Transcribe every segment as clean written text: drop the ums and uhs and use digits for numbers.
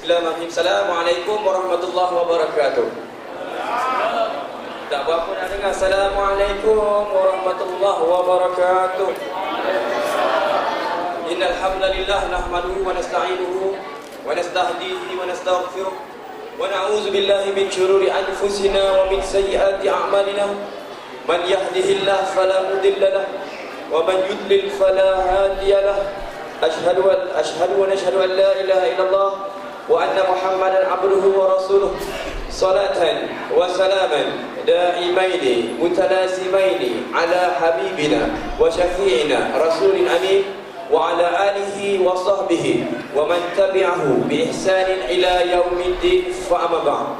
Bismillahirrahmanirrahim. Assalamualaikum warahmatullahi wabarakatuh. Tak berapa nak dengar. Assalamualaikum warahmatullahi wabarakatuh. Innal hamdalillah nahmaduhu wa nasta'inuhu wa nastahdihi wa nastaghfiruh wa na'udzu billahi min shururi anfusina wa min sayyiati a'malina. Man yahdihillahu fala mudilla lahu wa man yudlil fala hadiya lahu. Ashhadu wa nashhadu an la ilaha illallah wa anna Muhammadan abduhu wa rasuluh. Salatan wa salaman da'imaini mutalazimaini ala habibina wa syafi'ina rasulin amin wa ala alihi wa sahbihi wa man tabi'ahu bi ihsanin ila yaumiddin. Fa amma ba'd.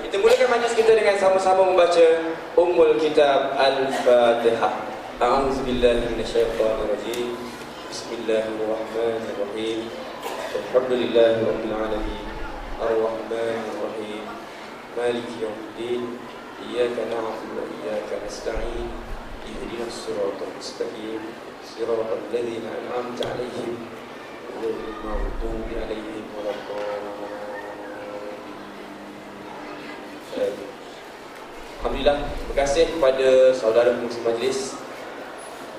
Kita mulakan majlis kita dengan sama-sama membaca Ummul Kitab Al-Fatihah. A'udzu billahi minasyaitonir rajim. Bismillahirrahmanirrahim. Alhamdulillahi rabbil alamin. Ar-Rahmanir Rahim. Maliki yaumiddin. Iyyaka na'budu wa iyyaka nasta'in. Ihdinas siratal mustaqim. Siratal ladzina an'amta 'alaihim ghairil maghdubi 'alaihim waladdallin. Alhamdulillah, terima kasih kepada saudara pengurusi majlis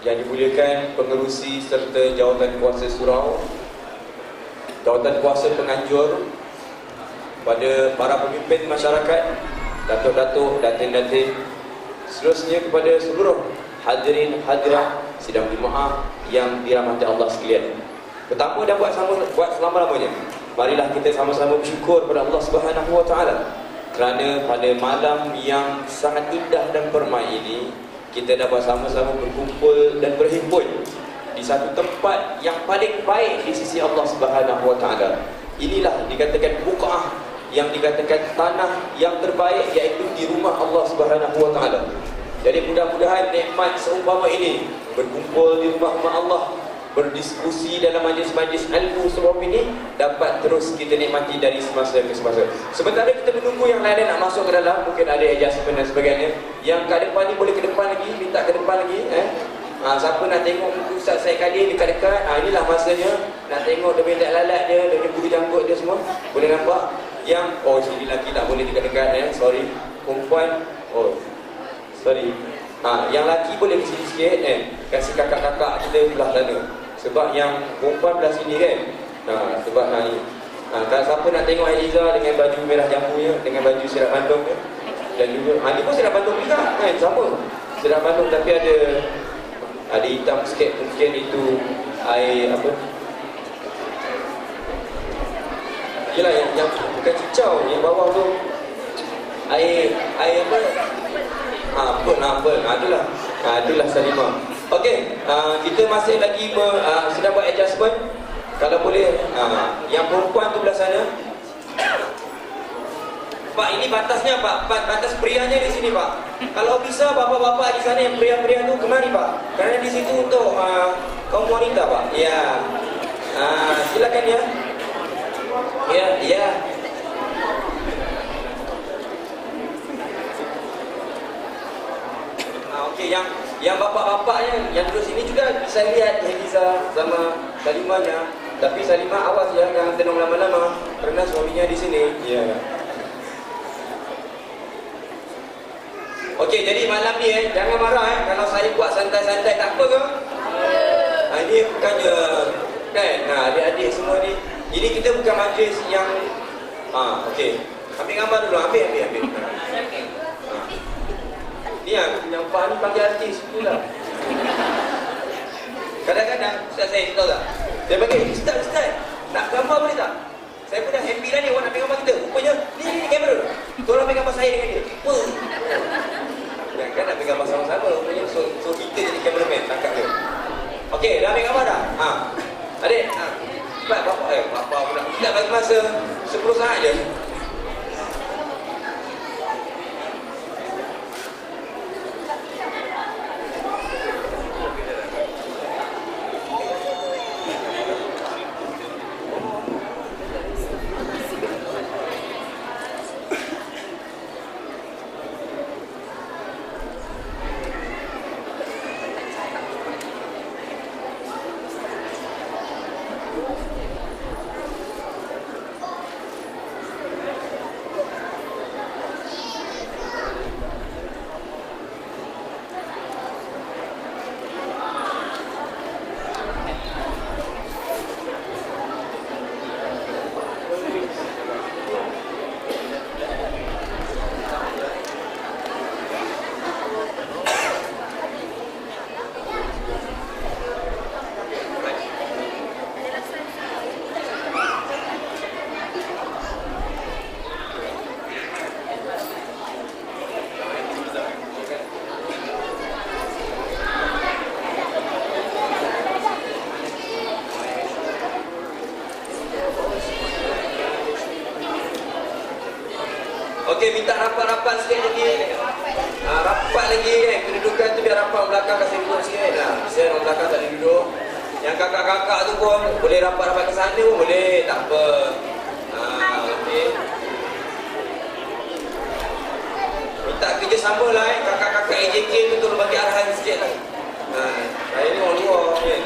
yang dimuliakan, pengerusi serta jawatan kuasa surau, jawatan kuasa penganjur, pada para pemimpin masyarakat, datuk-datuk, datin-datin, seterusnya kepada seluruh hadirin hadirat sidang jemaah yang dirahmati Allah sekalian. Pertama dan buat selama-lamanya, marilah kita sama-sama bersyukur kepada Allah Subhanahu wa taala kerana pada malam yang sangat indah dan permai ini kita dapat sama-sama berkumpul dan berhimpun di satu tempat yang paling baik di sisi Allah Subhanahu wa taala. Inilah dikatakan buq'ah, yang dikatakan tanah yang terbaik, iaitu di rumah Allah Subhanahu wa taala. Jadi mudah-mudahan nikmat seumpama ini, berkumpul di rumah Allah, berdiskusi dalam majlis-majlis ilmu seperti ini, dapat terus kita nikmati dari semasa ke semasa. Sementara kita menunggu yang lain nak masuk ke dalam, mungkin ada adjustment dan sebagainya. Yang ke depan ni boleh ke depan lagi, minta ke depan lagi. Siapa nak tengok muka Ustaz Syed Kadir dekat-dekat, inilah masanya. Nak tengok dia minta lalat dia, dia bulu janggut dia semua, boleh nampak. Yang, sini lelaki tak boleh dekat-dekat, sorry. Perempuan, sorry. Yang lelaki boleh di sini sikit, kasih kakak-kakak kita belah sana. Sebab yang perempuan belah sini kan. Sebab ni. Kalau siapa nak tengok Eliza dengan baju merah jambunya, dengan baju Sirap Bandung dia, dan juga ni pun Sirap Bandung juga kan, sama Sirap Bandung, tapi ada hitam sikit, mungkin itu air apa, yelah yang bukan cicau, yang bawah tu air apa, itulah Salimah. Okey, kita masih lagi sedang buat adjustment. Kalau boleh, yang perempuan tu belah sana. Pak, ini batasnya Pak, batas prianya di sini Pak. Kalau bisa bapak-bapak di sana yang pria-pria tu kemari Pak, kerana di situ untuk kaum wanita Pak. Ya, silakan ya. Ya. Okey, yang bapak-bapaknya yang duduk sini juga bisa lihat Heliza sama Salimahnya. Tapi Salimah awas ya, jangan tenung lama-lama kerana suaminya di sini. Ya. Okey, jadi malam ni jangan marah kalau saya buat santai-santai, tak apa ke? Ini bukannya kan, adik-adik semua ni. Jadi kita bukan majlis yang okey. Ambil gambar dulu, ambil. Ni yang Pak ni panggil artis pula. Kadang-kadang Ustaz saya tahu tak? Dia panggil, Ustaz, nak gambar boleh tak? Saya pun dah happy dah ni, orang nak ambil gambar kita. Rupanya, ni kamera. Tolong ambil gambar saya dengan dia. Kan nak ambil gambar sama-sama. Rupanya, so kita jadi cameraman, tangkap dia. Okey, dah ambil gambar dah? Adik, cepat bapa pula. Kita bagi masa 10 saat je. Okey, minta rapat-rapat sikit lagi. Rapat lagi kedudukan tu biar rapat belakang kasih duduk sikit. Saya orang belakang tak boleh duduk. Yang kakak-kakak tu pun boleh rapat-rapat ke sana pun boleh, tak apa. Okey. Minta kerjasama lah kakak-kakak AJK tu tolong bagi arahan sikit lah. Saya ni orang luar kan.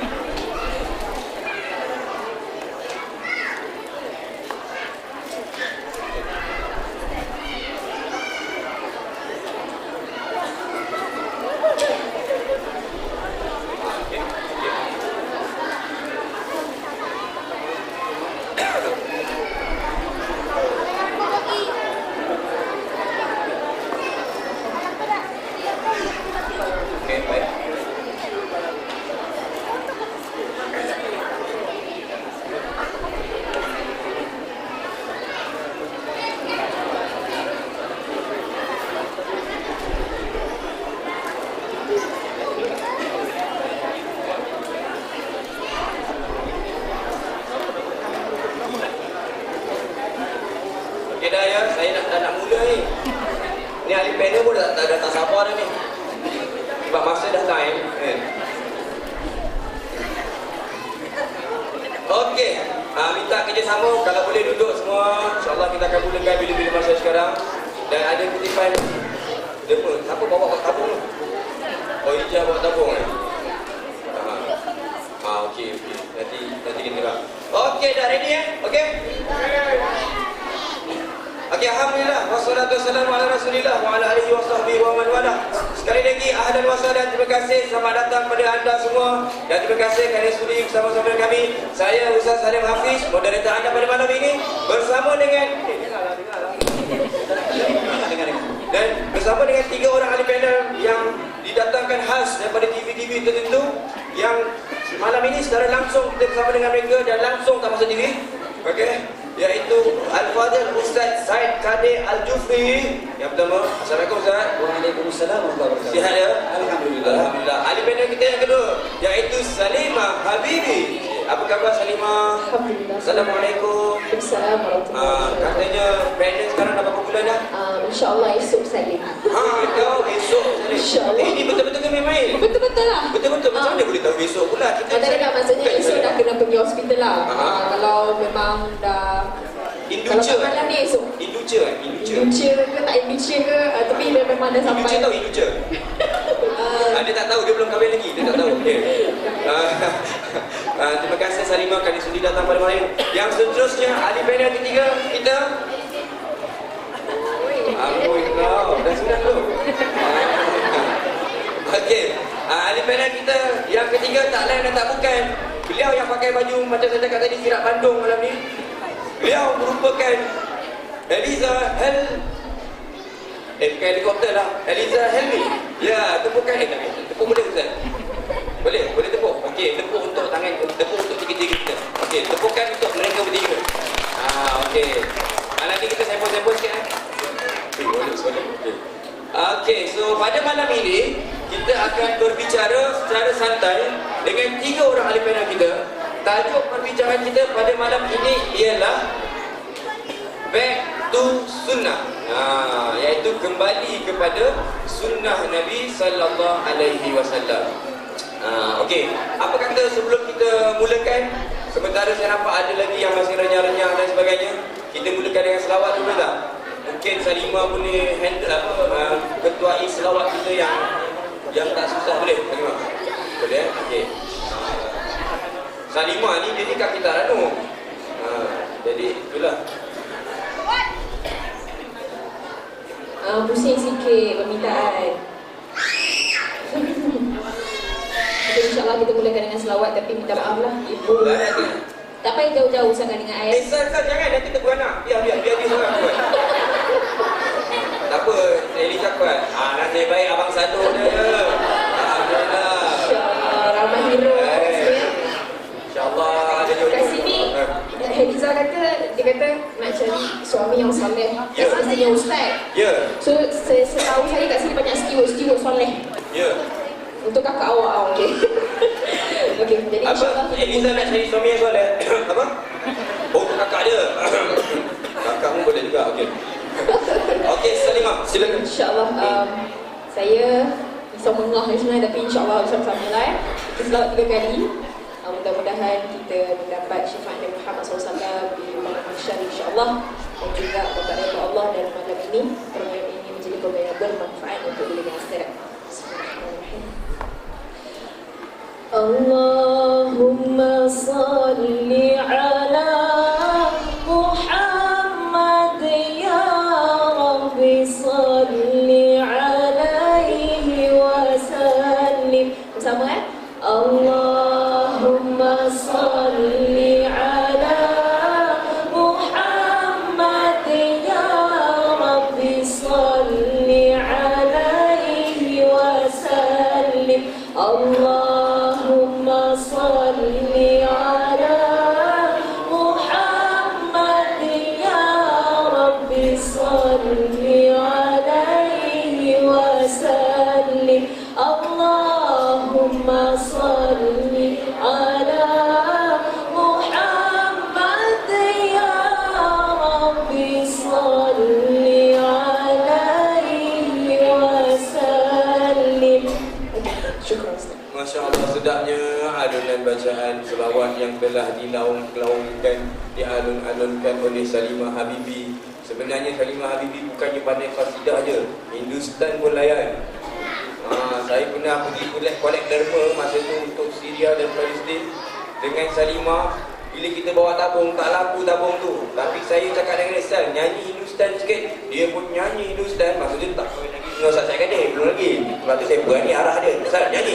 Terima kasih Salimah kerana sudi datang pada malam ini. Yang seterusnya ahli panel ketiga kita. Amboi kau, dah sudah tu. Okey, ahli panel kita yang ketiga tak lain dan tak bukan beliau yang pakai baju macam saya cakap tadi Sirat Bandung malam ni. Beliau merupakan Eliza bukan helikopter lah, Eliza Helmi. Ya, tepukan tepuk boleh Ustaz? Boleh tepuk. Okey, tepuk untuk tangan, tepuk untuk tiga-tiga kita. Okey, tepukan untuk mereka bertiga. Okey. Nanti kita sampel-sampel sikit boleh. Okey. Okey, so pada malam ini kita akan berbicara secara santai dengan 3 orang ahli panel kita. Tajuk perbicaraan kita pada malam ini ialah Back to Sunnah. Iaitu kembali kepada sunnah Nabi sallallahu alaihi wasallam. Okey, apa kata sebelum kita mulakan, sementara saya nampak ada lagi yang masih renyah-renyah dan sebagainya, kita mulakan dengan selawat dulu tak? Mungkin Salimah boleh handle ketuai selawat kita yang tak susah, boleh Salimah? Boleh? Okey. Salimah ni dia ni kaki tak ranu. Jadi itulah. Pusing sikit permintaan. InsyaAllah kita mulakan dengan selawat, tapi minta maaf lah ibu. Tak payah jauh-jauh sangat dengan ayat. Sal, jangan nanti terberanak. Biar dia seorang buat. Tak apa, Eli cakap. Nasib baik abang satu je. Alhamdulillah. InsyaAllah, ramai hero. InsyaAllah ada jodoh. Kat sini, Heliza kata, dia kata nak cari suami yang soleh. Semestinya ustaz. Ya. So, setahu saya kat sini banyak steward soleh. Ya. Untuk kakak awak, okey. Okey, jadi insyaAllah Eliza nak cari suami yang soleh. Apa? Oh, untuk kakak dia. Kakak pun boleh juga, okey. Okey, Salimah, silakan. InsyaAllah saya risau mengah sebenarnya, tapi insyaAllah bersama-sama lah kita selawat 3 kali. Mudah-mudahan kita mendapat syafaat Nabi Muhammad SAW di malam mahsyar insyaAllah, dan juga berkat redha Allah dan malam ini program ini menjadi program yang bermanfaat untuk dunia akhirat. Bismillahirrahmanirrahim. Allahumma salli ala Muhammad ya Rabbi salli alaihi wa sallim. Bersama Allahumma salli ala Muhammad ya Rabbi salli alaihi wa sallim. Allahumma salli ala Muhammad ya Rabbi salli alaihi wa sallim. Allahumma salli ala Muhammad ya Rabbi salli alaihi wa sallim. Syukur Ustaz. Masya Allah, sedapnya alunan bacaan selawat yang telah dialun-alunkan oleh Salimah Habibi. Sebenarnya Salimah Habibi bukannya pandai qasidah je, Hindustan pun layan. Saya pernah pergi kolek derma masa tu untuk Syria dan Palestin dengan Salimah. Bila kita bawa tabung, tak laku tabung tu. Tapi saya cakap dengan Ihsan, nyanyi Hindustan sikit. Dia pun nyanyi Hindustan. Maksudnya tak kawin lagi dengan Ustaz Syed Kadir, belum lagi. Lepas tu saya berani arah dia, Ustaz nyanyi.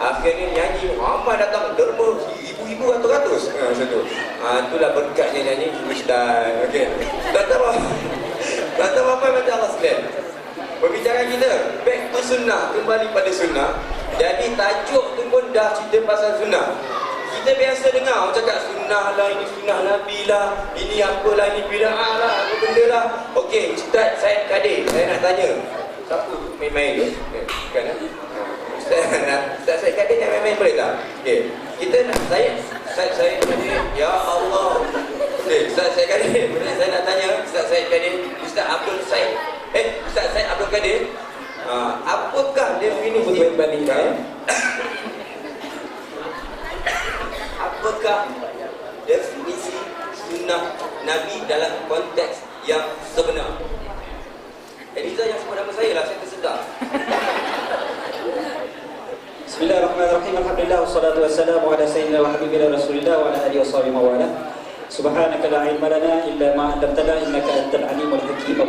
Akhirnya nyanyi, Muhammad datang derma, ibu-ibu ratus-ratus. Masa tu itulah berkatnya nyanyi Hindustan. Okay. Tak tahu apa yang macam Allah sekalian. Perbicaraan kita back to sunnah, kembali pada sunnah. Jadi tajuk tu pun dah cerita pasal sunnah. Kita biasa dengar orang cakap sunnah lah, ini sunnah Nabi lah, ini apalah, ini bid'ah lah, apa benda lah. Okey, Ustaz Syed Kadir, saya nak tanya, siapa tu main-main tu? Bukan lah. Ustaz Syed Kadir yang main-main boleh tak? Okey, kita nak, saya Kadir, ya Allah. Okey, Ustaz Syed Kadir, saya nak tanya Ustaz Syed Kadir, Ustaz Syed Abdul Kadir, apakah definisi berbandingkan? Apakah definisi sunnah Nabi dalam konteks yang sebenar? Eliza yang sebut nama saya lah, saya tersedar. Bismillahirrahmanirrahim. Alhamdulillah wassalatu wassalamu ala sayyidina wa habibina Rasulillah wa ala alihi washabihi wa ala. Subhanaka la ilma lana illa ma 'allamtana innaka antal alimul hakim.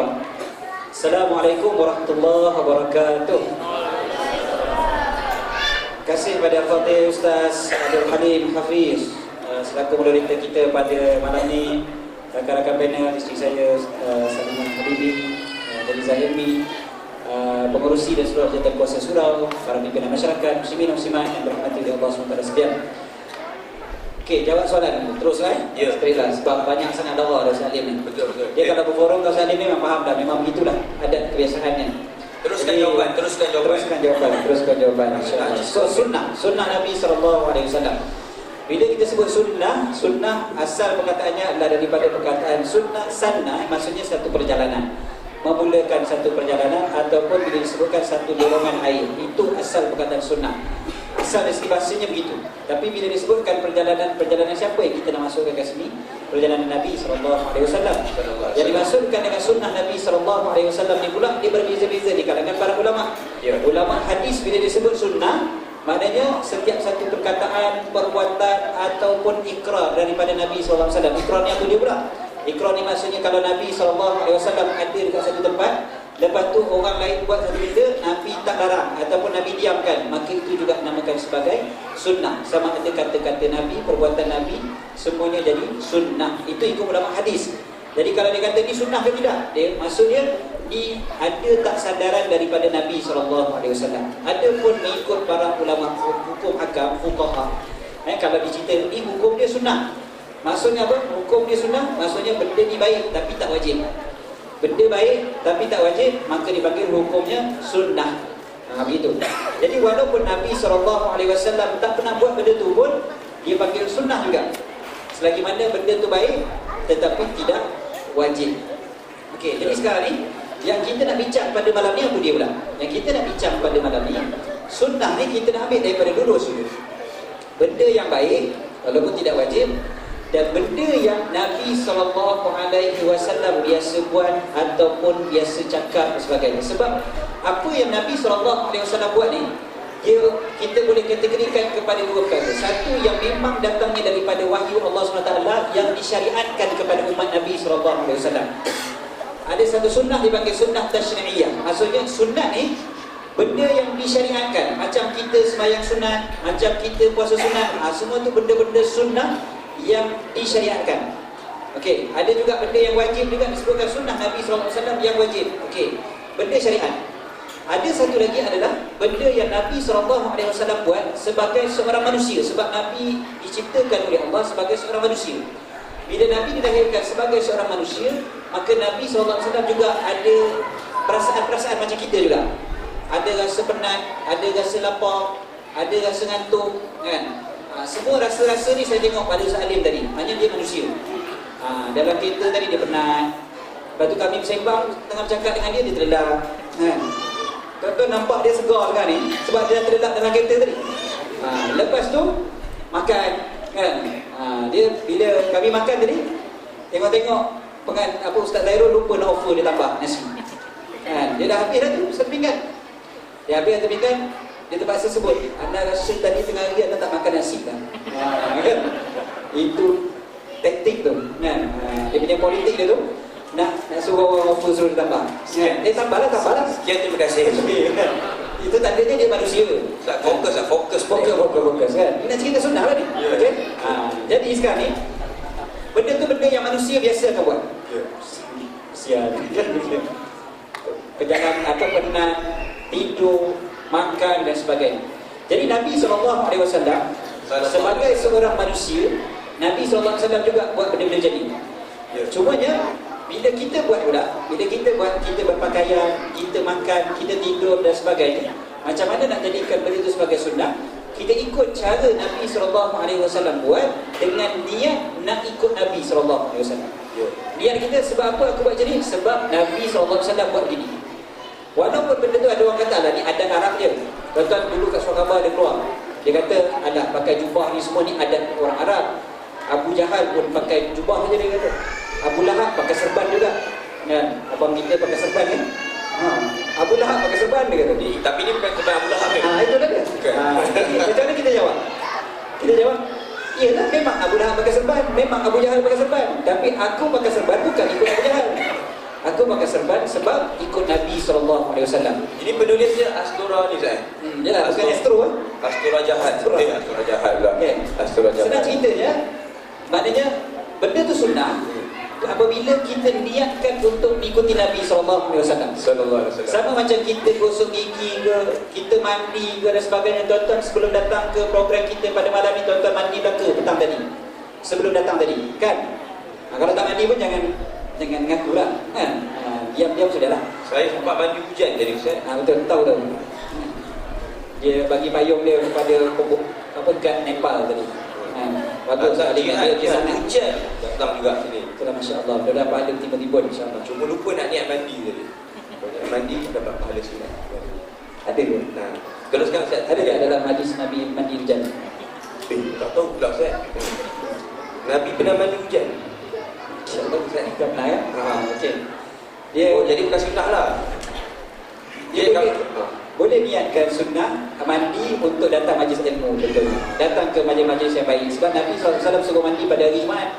Assalamualaikum warahmatullahi wabarakatuh. Terima kasih kepada Al-Fatih Ustaz Abdul Halim Hafiz selaku moderator kita pada malam ni, rakan-rakan panel, isteri saya Salimah Habibi, Eliza Hilmi, pengerusi dan seluruh jawatan kuasa surau, para pimpinan masyarakat, muslimin dan muslimat yang berhormati oleh Allah SWT sekalian. Okey, jawab soalan terus Ya. Straight lah, sebab banyak sangat dakwah Ustaz Halim ni. Betul. Dia kalau berforum Ustaz Halim ni memang faham dah, memang begitulah adat kebiasaannya. Teruskan jawapan. Teruskan jawapan. So sunnah Nabi SAW. Bila kita sebut sunnah asal perkataannya adalah daripada perkataan sunnah sanna, maksudnya satu perjalanan. Memulakan satu perjalanan ataupun bila disebutkan satu dorongan air. Itu asal perkataan sunnah. Asal dari bahasanya begitu. Tapi bila disebutkan perjalanan siapa yang kita nak masukkan ke sini? Perjalanan Nabi SAW. Yang dimaksudkan dengan sunnah Nabi SAW ni pula, dia berbeza-beza di kalangan para ulama. Ulama hadis bila disebut sunnah, maknanya setiap satu perkataan, perbuatan ataupun ikrar daripada Nabi SAW. Ikrar ni apa dia pula? Ikrar ni maksudnya kalau Nabi SAW ada dekat satu tempat, lepas tu orang lain buat satu benda, Nabi tak larang ataupun Nabi diamkan, maka itu juga namakan sebagai sunnah. Sama ada kata-kata Nabi, perbuatan Nabi, semuanya jadi sunnah. Itu ikut ulama hadis. Jadi kalau dia kata ni sunnah ke tidak, dia maksudnya ni ada tak sadaran daripada Nabi SAW. Ada pun mengikut para ulama hukum hakam, fuqaha. Kalau dicerita ni hukum dia sunnah, maksudnya apa? Hukum dia sunnah, maksudnya benda ni baik tapi tak wajib. Benda baik tapi tak wajib, maka dipanggil hukumnya sunnah. Begitu. Jadi walaupun Nabi SAW tak pernah buat benda tu pun, dia panggil sunnah juga. Selagi mana benda tu baik tetapi tidak wajib. Okey, jadi sekarang ni yang kita nak bincang pada malam ni apa dia pula? Yang kita nak bincang pada malam ni, sunnah ni kita nak ambil daripada dua sudut. Benda yang baik walaupun tidak wajib, dan benda yang Nabi SAW biasa buat ataupun biasa cakap dan sebagainya. Sebab apa yang Nabi SAW buat ni, kita boleh kategorikan kepada dua perkara. Satu yang memang datangnya daripada wahyu Allah SWT yang disyariatkan kepada umat Nabi SAW. Ada satu sunnah dipanggil sunnah tashri'iyah. Maksudnya sunnah ni benda yang disyariatkan. Macam kita sembahyang sunat, macam kita puasa sunat, semua tu benda-benda sunnah yang disyariatkan. Okey, ada juga benda yang wajib juga disebutkan sunnah Nabi SAW yang wajib. Okey, benda syariat. Ada satu lagi adalah benda yang Nabi SAW buat sebagai seorang manusia. Sebab Nabi diciptakan oleh Allah sebagai seorang manusia. Bila Nabi dilahirkan sebagai seorang manusia, maka Nabi SAW juga ada perasaan-perasaan macam kita juga. Ada rasa penat, ada rasa lapar, ada rasa ngantuk, kan? Semua rasa-rasa ni saya tengok pada Ustaz Alim tadi. Hanya dia manusia. Dalam kereta tadi dia penat. Lepas tu kami bersembang, tengah bercakap dengan dia, dia terlelap, kan? Tuan-tuan nampak dia segar sekarang ni sebab dia dah terlelap dalam kereta tadi. Lepas tu makan, kan? Dia bila kami makan tadi, tengok-tengok Ustaz Zairul lupa nak offer dia tambah nasi, kan? Dia dah habis dah tu satu pinggan. Dia habis satu pinggan, dia terpaksa sebut, anda rasa tadi tengah hari anda tak makan nasi kan? Kan? Itu taktik tu, kan? Dia punya politik dia tu nak suruh orang offer suruh dia tambah, kan? Dia tambahlah. Sekian, terima kasih. Itu tandanya dia manusia. Fokus Kan? Ini nak cerita sunnah lah ni. Okay? Jadi sekarang ni benda tu benda yang manusia biasa akan buat. Sial. Kejangan atau penat, tidur, makan dan sebagainya. Jadi Nabi SAW sebagai seorang manusia, Nabi SAW juga buat benda-benda macam ni. Cumanya bila kita buat, kita berpakaian, kita makan, kita tidur dan sebagainya, macam mana nak jadikan benda itu sebagai sunnah? Kita ikut cara Nabi SAW buat dengan niat nak ikut Nabi SAW. Niat kita sebab apa aku buat macam ni? Sebab Nabi SAW buat gini. Walaupun benda tu ada orang kata lah ni adat Arab dia. Tuan-tuan dulu kat surat khabar dia keluar, dia kata alah pakai jubah ni semua ni adat orang Arab. Abu Jahal pun pakai jubah saja, dia kata. Abu Lahab pakai serban juga, kan? Abang kita pakai serban kan? Abu Lahab pakai serban, dia kata. Tapi ni bukan serban Abu Lahab kan? Itu dah dia. Macam mana kita jawab? Kita jawab, iyalah memang Abu Lahab pakai serban, memang Abu Jahal pakai serban. Tapi aku pakai serban bukan ikut Abu Jahal. Aku pakai serban sebab ikut Nabi SAW. Ini penulisnya Astura ni, Zai? Yalah, bukan Astro kan? Astura Jahat. Astura Jahat pula. Okay. Astura Jahat. Senang ceritanya, maknanya benda tu sunnah apabila kita niatkan untuk mengikuti Nabi SAW. Sama macam kita gosok gigi ke, kita mandi ke dan sebagainya. Tuan-tuan sebelum datang ke program kita pada malam ni, tuan-tuan mandi belaka petang tadi, sebelum datang tadi, kan? Kalau tak mandi pun jangan ngaku lah, kan? Diam-diam sudahlah. Saya sempat mandi hujan tadi, Ustaz. Betul, tahu. Dia bagi payung dia kepada kat Nepal tadi. Bagus tak dia sana hujan datang juga sini. Itulah masya-Allah. Dah dapat ada tiba-tiba insya-Allah. Cuma lupa nak niat mandi tadi. Kalau mandi dapat pahala sunat. Ada ke? Kalau sekarang Ustaz, ada tak dalam hadis Nabi mandi hujan? Tak tahu pula Ustaz. Nabi pernah mandi hujan? Insya-Allah Ustaz tak pernah ya? Okey. Dia jadi bukan sunat lah. Dia boleh niatkan sunnah mandi untuk datang majlis ilmu, betul. Datang ke majlis-majlis yang baik. Sebab Nabi SAW suruh mandi pada hari Jumaat.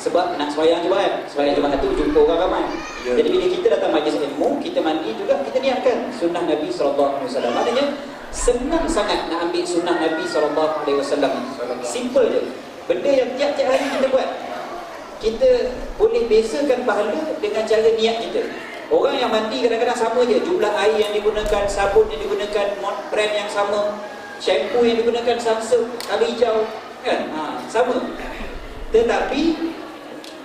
Sebab nak sembahyang Jumaat. Sembahyang Jumaat tu jumpa orang ramai. Jadi bila kita datang majlis ilmu, kita mandi juga, kita niatkan sunnah Nabi SAW. Maknanya senang sangat nak ambil sunnah Nabi SAW. Simple je. Benda yang tiap-tiap hari kita buat. Kita boleh bezakan pahala dengan cara niat kita. Orang yang mandi kadang-kadang sama je, jumlah air yang digunakan, sabun yang digunakan, brand yang sama, shampoo yang digunakan, Samsung, tali hijau, kan? Sama. Tetapi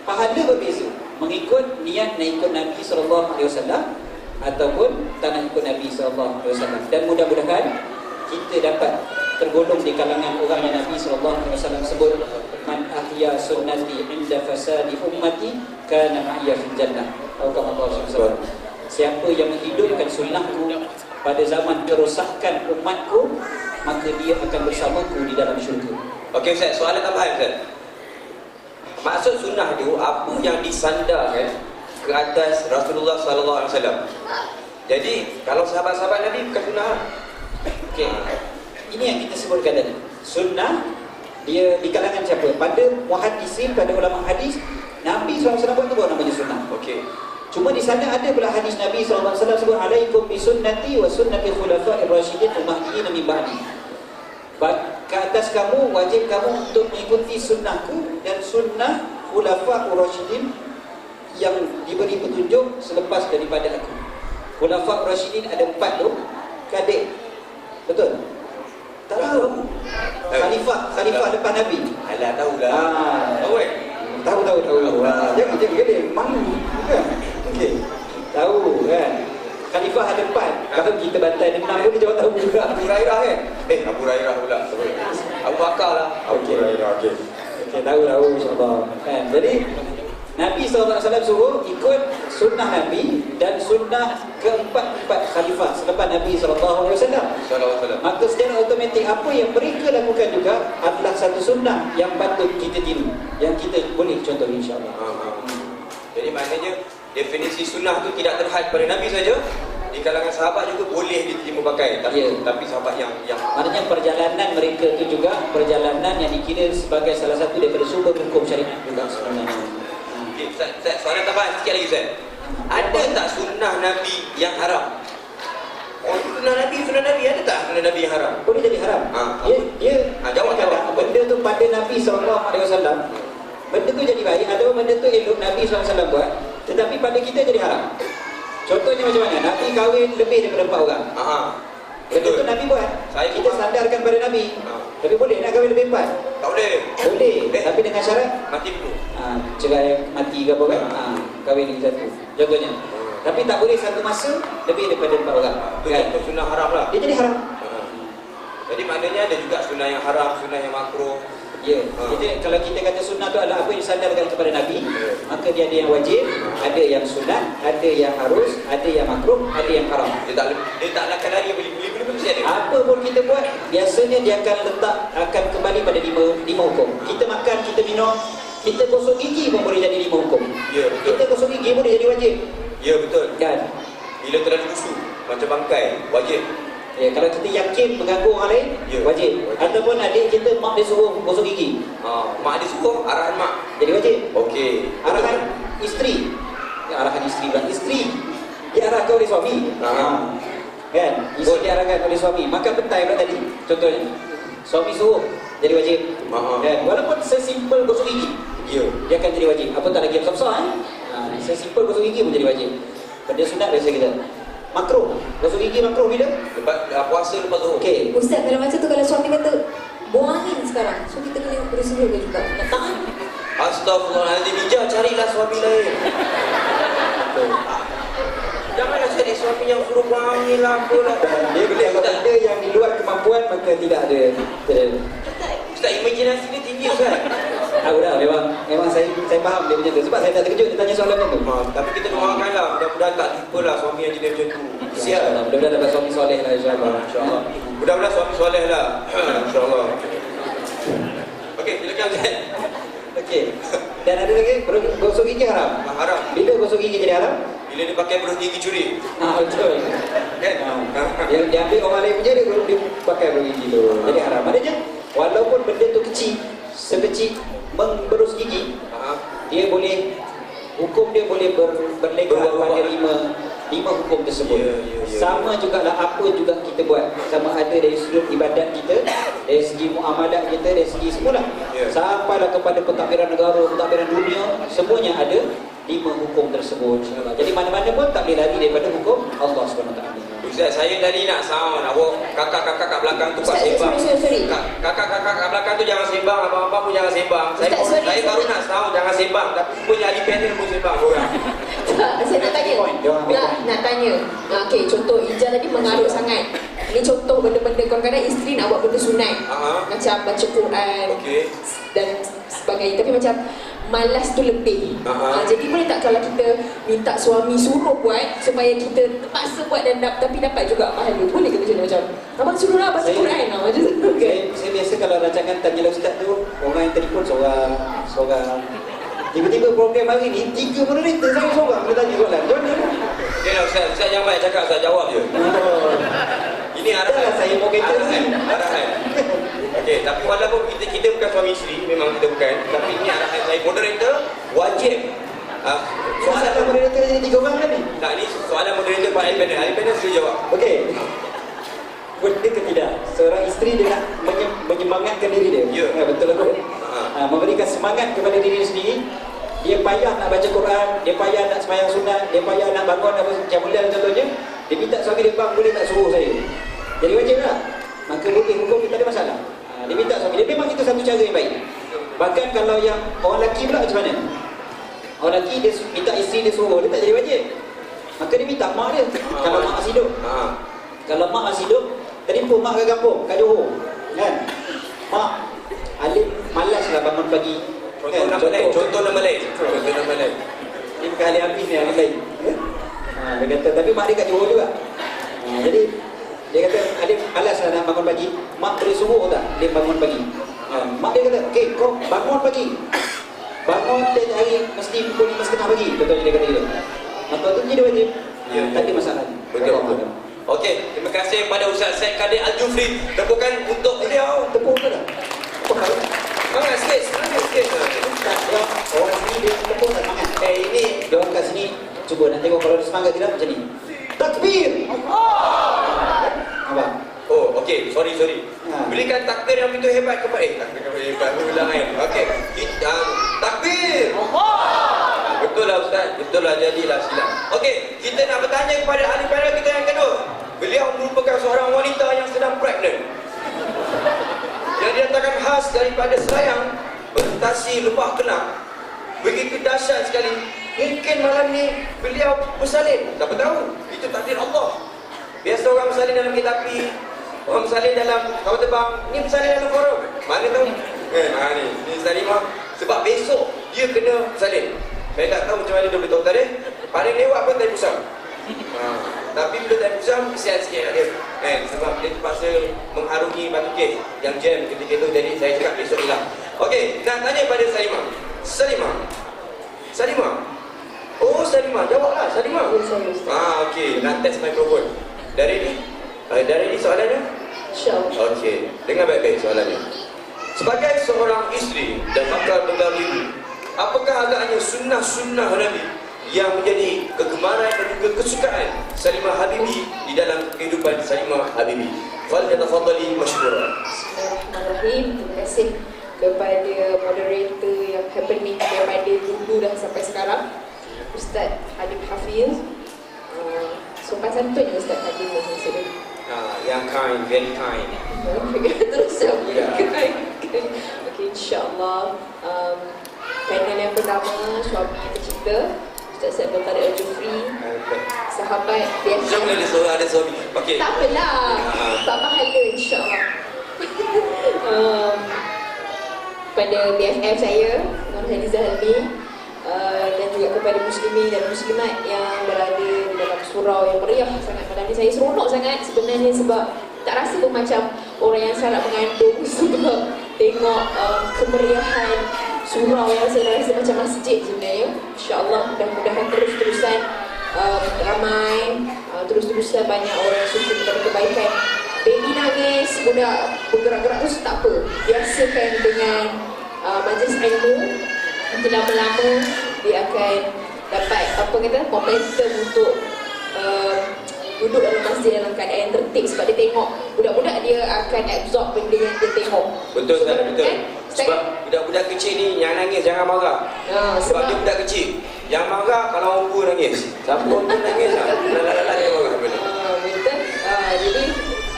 pahala berbeza mengikut niat nak ikut Nabi SAW ataupun tak nak ikut Nabi SAW. Dan mudah-mudahan kita dapat tergolong di kalangan orang yang Nabi SAW sebut, man ahya sunnati inda fasadi ummati kana ma'iya fil jannah. Atau kama qala Rasulullah. Siapa yang menghidupkan sunnahku pada zaman kerosakan umatku, maka dia akan bersamaku di dalam syurga. Okey Ustaz, soalan tambahan Ustaz. Maksud sunnah itu apa yang disandarkan ke atas Rasulullah sallallahu alaihi wasallam. Jadi kalau sahabat-sahabat Nabi bukan sunnah. Okey. Ini yang kita sebutkan tadi. Sunnah dia di kalangan siapa? Pada muhaddisin, pada ulama hadis, Nabi SAW itu baru namanya sunnah. Okey. Cuma di sana ada pula hadis Nabi SAW sebut alaikum bi sunnati wa sunnati khulafa'ir rasyidin al-mahdiyyin min ba'di. Ke atas kamu, wajib kamu untuk mengikuti sunnahku dan sunnah khulafa'ur rasyidin yang diberi petunjuk selepas daripada aku. Khulafa'ur rasyidin ada 4 tu, adik. Betul? Tak tahu. Khalifah depan Nabi. Alah tahulah. Tahu eh? Tahu. Jangan gede, malu. Okey. Tahu kan. Khalifah ada 4. Kalau kita bantai 6 pun dia jawab tahu juga. Abu Hurairah kan? Abu Hurairah pula. Abu Bakar lah. Okey. Okey, tahu insya-Allah. Kan. Jadi Nabi SAW suruh ikut sunnah Nabi dan sunnah keempat khalifah selepas Nabi SAW. Maka secara automatik apa yang mereka lakukan juga adalah satu sunnah yang patut kita tiru, yang kita boleh contoh insya-Allah. Jadi maknanya definisi sunnah itu tidak terhad pada Nabi saja. Di kalangan sahabat juga boleh diterima pakai. Tapi sahabat yang maknanya perjalanan mereka itu juga perjalanan yang dikira sebagai salah satu daripada sumber hukum syariat juga sebenarnya. Okay, Ustaz, soalan tambahan sikit lagi Ustaz. Ada tak sunnah Nabi yang haram? Sunnah Nabi ada tak sunnah Nabi yang haram? Boleh jadi haram. Dia jawab. Benda tu pada Nabi SAW, benda tu jadi baik atau benda tu elok Nabi SAW buat, tetapi pada kita jadi haram. Contohnya macam mana? Nabi kahwin lebih daripada 4 orang. Benda tu Nabi buat. Kita sandarkan pada Nabi. Tapi boleh nak kahwin lebih 4? Tak boleh. Boleh. Tapi dengan syarat mati dulu. Cerai mati ke apa kan? Kahwin lagi satu. Contohnya. Tapi tak boleh satu masa lebih daripada 4 orang. Itu sunnah haram lah. Dia jadi haram. Jadi maknanya ada juga sunnah yang haram, sunnah yang makruh. Ya. Jadi kalau kita kata sunnah tu adalah apa yang disandarkan kepada Nabi, maka dia ada yang wajib, ada yang sunat, ada yang harus, ada yang makruh, ada yang haram. Dia tak lakukan lari beli-beli pun mesti ada. Apa pun kita buat, biasanya dia akan kembali pada lima hukum. Kita makan, kita minum, kita gosok gigi pun boleh jadi 5 hukum. Ya, betul. Kita gosok gigi boleh jadi wajib. Ya, betul. Kan? Bila terlalu busuk macam bangkai, wajib. Ya, kalau kita yakin mengganggu orang lain, wajib. Ataupun adik kita, mak dia suruh gosok gigi. Mak dia suruh, arahan mak. Jadi wajib. Okey. Arahan isteri. Arahan isteri pula. Isteri diarahkan oleh suami. Kan? Isteri diarahkan oleh suami. Makan petai pula tadi. Contohnya. Suami suruh, jadi wajib. Kan? Walaupun sesimpel gosok gigi, dia akan jadi wajib. Apa tak lagi yang besar-besar sesimpel gosok gigi pun jadi wajib. Pada sunat biasa kita. Makruh. Gosok gigi makruh bila? Lepas puasa lepas zuhur. Okey. Ustaz, dalam masa tu kalau suami kata buang angin sekarang, so kita kena bersihkan juga. Nak tahan. Astagfirullahaladzim, Ija, carilah suami lain. Janganlah cari suami yang suruh buang angin lah, apalah. Dia bila benda yang di luar kemampuan, maka tidak ada. Ustaz, imajinasi dia tinggi Ustaz. Tahu dah, memang saya faham dia macam tu. Sebab saya tak terkejut dia tanya soalan macam tu. Tapi kita doakanlah, mudah-mudahan tak jumpa lah suami yang jadi macam tu. Siap. Mudah-mudahan dapat suami soleh lah insya-Allah. InsyaAllah. Mudah-mudahan suami soleh lah. InsyaAllah. Okey, silakan Ustaz. Okey. Dan ada lagi, gosok gigi haram. Haram. Bila gosok gigi jadi haram? Bila dia pakai berus gigi curi. Betul. Kan? Dia ambil orang lain punya, dia pakai berus gigi tu. Jadi haram. Maknanya, walaupun benda tu kecil, sekecil berus gigi, dia boleh, hukum dia boleh berlega pada lima hukum tersebut. Sama jugalah apa juga kita buat, sama ada dari sudut ibadat kita, dari segi muamalat kita, dari segi semula, sampailah kepada pentadbiran negara, pentadbiran dunia, semuanya ada 5 hukum tersebut. Jadi mana-mana pun tak boleh lari daripada hukum Allah SWT. Ustaz, saya tadi nak sound, kakak-kakak kat belakang tu tak sembang. Kakak-kakak kat belakang tu jangan sembang, abang-abang pun jangan sembang. Saya baru nak sound, jangan sembang. Tapi punya ahli panel pun sembang orang. Saya nak tanya. Nak tanya. Okey, contoh Ija tadi mengarut sangat. Ini contoh benda-benda kadang-kadang isteri nak buat benda sunat. Macam baca Quran dan sebagainya. Tapi macam malas tu lebih. Jadi boleh tak kalau kita minta suami suruh buat supaya kita terpaksa buat dan tapi dapat juga pahala. Boleh ke macam macam abang suruh lah baca Quran lah macam tu. Saya biasa kalau rancangan tanya ustaz tu, orang yang telefon seorang. Tiba-tiba program hari ni 3 moderator saya seorang dia tanya soalan. Macam mana? Okey lah Ustaz jangan banyak cakap, Ustaz jawab je. Ini arahan saya mau kata arahan. Okey, tapi walaupun kita bukan suami isteri, memang kita bukan, tapi ini arahan saya, moderator wajib. Soalan moderator jadi 3 orang kan ni? Tak, ni soalan moderator Pak Ali Panel. Ali Panel suruh jawab. Okey. Betul ke tidak? Seorang isteri dia nak menyemangatkan diri dia. Ya. Betul lah. Memberikan semangat kepada diri dia sendiri. Dia payah nak baca Quran, dia payah nak sembahyang sunat, dia payah nak bangun apa Qiyamul contohnya. Dia minta suami dia, bang boleh tak suruh saya? Jadi wajib tak? Maka boleh, hukum kita ada masalah. Dia minta suami dia, memang itu satu cara yang baik. Bahkan kalau yang orang lelaki pula macam mana? Orang lelaki dia minta isteri dia suruh, dia tak jadi wajib. Maka dia minta mak dia. Kalau mak masih hidup. Kalau mak masih hidup, telefon mak ke kampung, kat Johor. Kan? Mak, Alif malaslah bangun pagi. Contoh nama lain. Ini bukan Alif Habis ni, Alif lain. Dia kata, tapi mak dia kat Johor juga. Jadi, dia kata, Alif malaslah nak bangun pagi. Mak boleh suruh tak dia bangun pagi? Mak dia kata, okey, kau bangun pagi. Bangun tiap hari mesti pukul 5:30 pagi. Contohnya dia kata gitu. Maka tu jadi wajib. Tak ada masalah. Betul. Okey, terima kasih kepada Ustaz Syed Kadir Al-Jufri. Tepukan untuk beliau. Tepuk ke tak? Semangat sikit. Tak, orang sini dia tepuk tak semangat. Ini dia orang kat sini. Cuba nak tengok kalau dia semangat tidak macam ni. Takbir! Abang. Oh, okey. Sorry. Berikan takbir yang begitu hebat kepada takbir yang hebat ulang kan. Okey. Takbir! Betul lah Ustaz. Betul lah, jadilah silap. Okey, kita nak bertanya kepada ahli panel kita yang kedua. Beliau merupakan seorang wanita yang sedang pregnant. Yang dinyatakan khas daripada Selayang, bertasi Lembah Kelang. Begitu dahsyat sekali. Mungkin malam ni beliau bersalin. Siapa tahu? Itu takdir Allah. Biasa orang bersalin dalam kereta api, orang bersalin dalam kapal terbang. Ni bersalin dalam forum. Mana tahu? Ni Salimah. Sebab besok dia kena bersalin. Saya tak tahu macam mana dia boleh tahu tadi. Paling lewat pun tak pusam. Tapi bila tak pusam, kesian sikit dia. Sebab dia terpaksa mengharungi batu kes yang jam ketika itu. Jadi saya cakap besok hilang. Okey, nak tanya pada Salimah. Oh, Salimah. Jawablah, Salimah. Okey, nak test mikrofon. Dari ni soalannya? InsyaAllah. Okey, dengar baik-baik soalannya. Sebagai seorang isteri dan bakal tunggal ibu, apakah agaknya sunnah-sunnah Nabi yang menjadi kegemaran dan juga kesukaan Salimah Habibi di dalam kehidupan Salimah Habibi? Falyatafadhali mashkura. Bismillahirrahmanirrahim. Terima kasih kepada moderator yang happening daripada dulu dah sampai sekarang, Ustaz Adib Hafiz. Sopan santun ya Ustaz Adib maksudnya. Yang kind, very kind. Terus kind. Okey, insyaAllah. Panel yang pertama, suami yang tercinta, Ustaz Syed Kadir Al-Jufri, sahabat biasa. Jangan ada suami. Okey. Tak apalah, tak pahala insyaAllah. Pada BFF saya, Nur Haliza Halmi, dan juga kepada muslimin dan muslimat yang berada di dalam surau yang meriah sangat malam ni. Saya seronok sangat sebenarnya sebab tak rasa pun macam orang yang sangat mengandung sebab tengok kemeriahan surau yang saya rasa macam masjid sebenarnya. InsyaAllah mudah-mudahan terus-terusan ramai, terus-terusan banyak orang yang suka kepada kebaikan. Baby nangis, budak bergerak-gerak tu tak apa. Biasakan dengan majlis ilmu. Nanti lama-lama dia akan dapat momentum untuk duduk dalam masjid dalam keadaan yang tertib. Sebab dia tengok budak-budak dia akan absorb benda yang dia tengok. Betul Ustaz, betul. Sebab budak-budak kecil ni yang nangis jangan marah. Sebab dia budak kecil. Yang marah kalau orang tua nangis. Siapa pun nangis lah. Dia marah. Betul. Jadi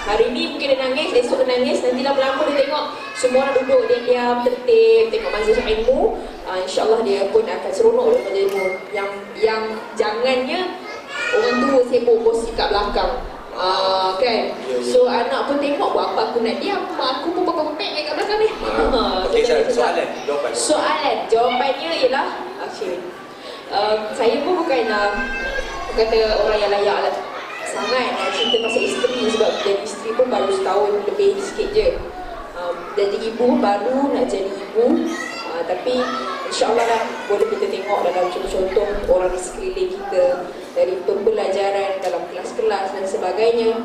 hari ni mungkin dia nangis, esok dia nangis, nanti lama-lama dia tengok semua orang duduk diam-diam, tertib, tengok majlis ilmu. InsyaAllah dia pun akan seronok dengan majlis ilmu. Yang jangannya orang tua sibuk bosi kat belakang. Kan. So anak pun tengok buat apa aku nak diam, mak aku pun berpempek kat belakang ni. Okey, soalan, jawapan. Soalan, jawapannya ialah okay. Saya pun bukan kata orang yang layak lah sangat nak cerita pasal isteri, sebab jadi isteri pun baru setahun lebih sikit je. Jadi ibu baru nak jadi ibu, tapi insyaAllah lah boleh kita tengok dalam contoh-contoh orang di sekeliling kita, dari pembelajaran dalam kelas-kelas dan sebagainya.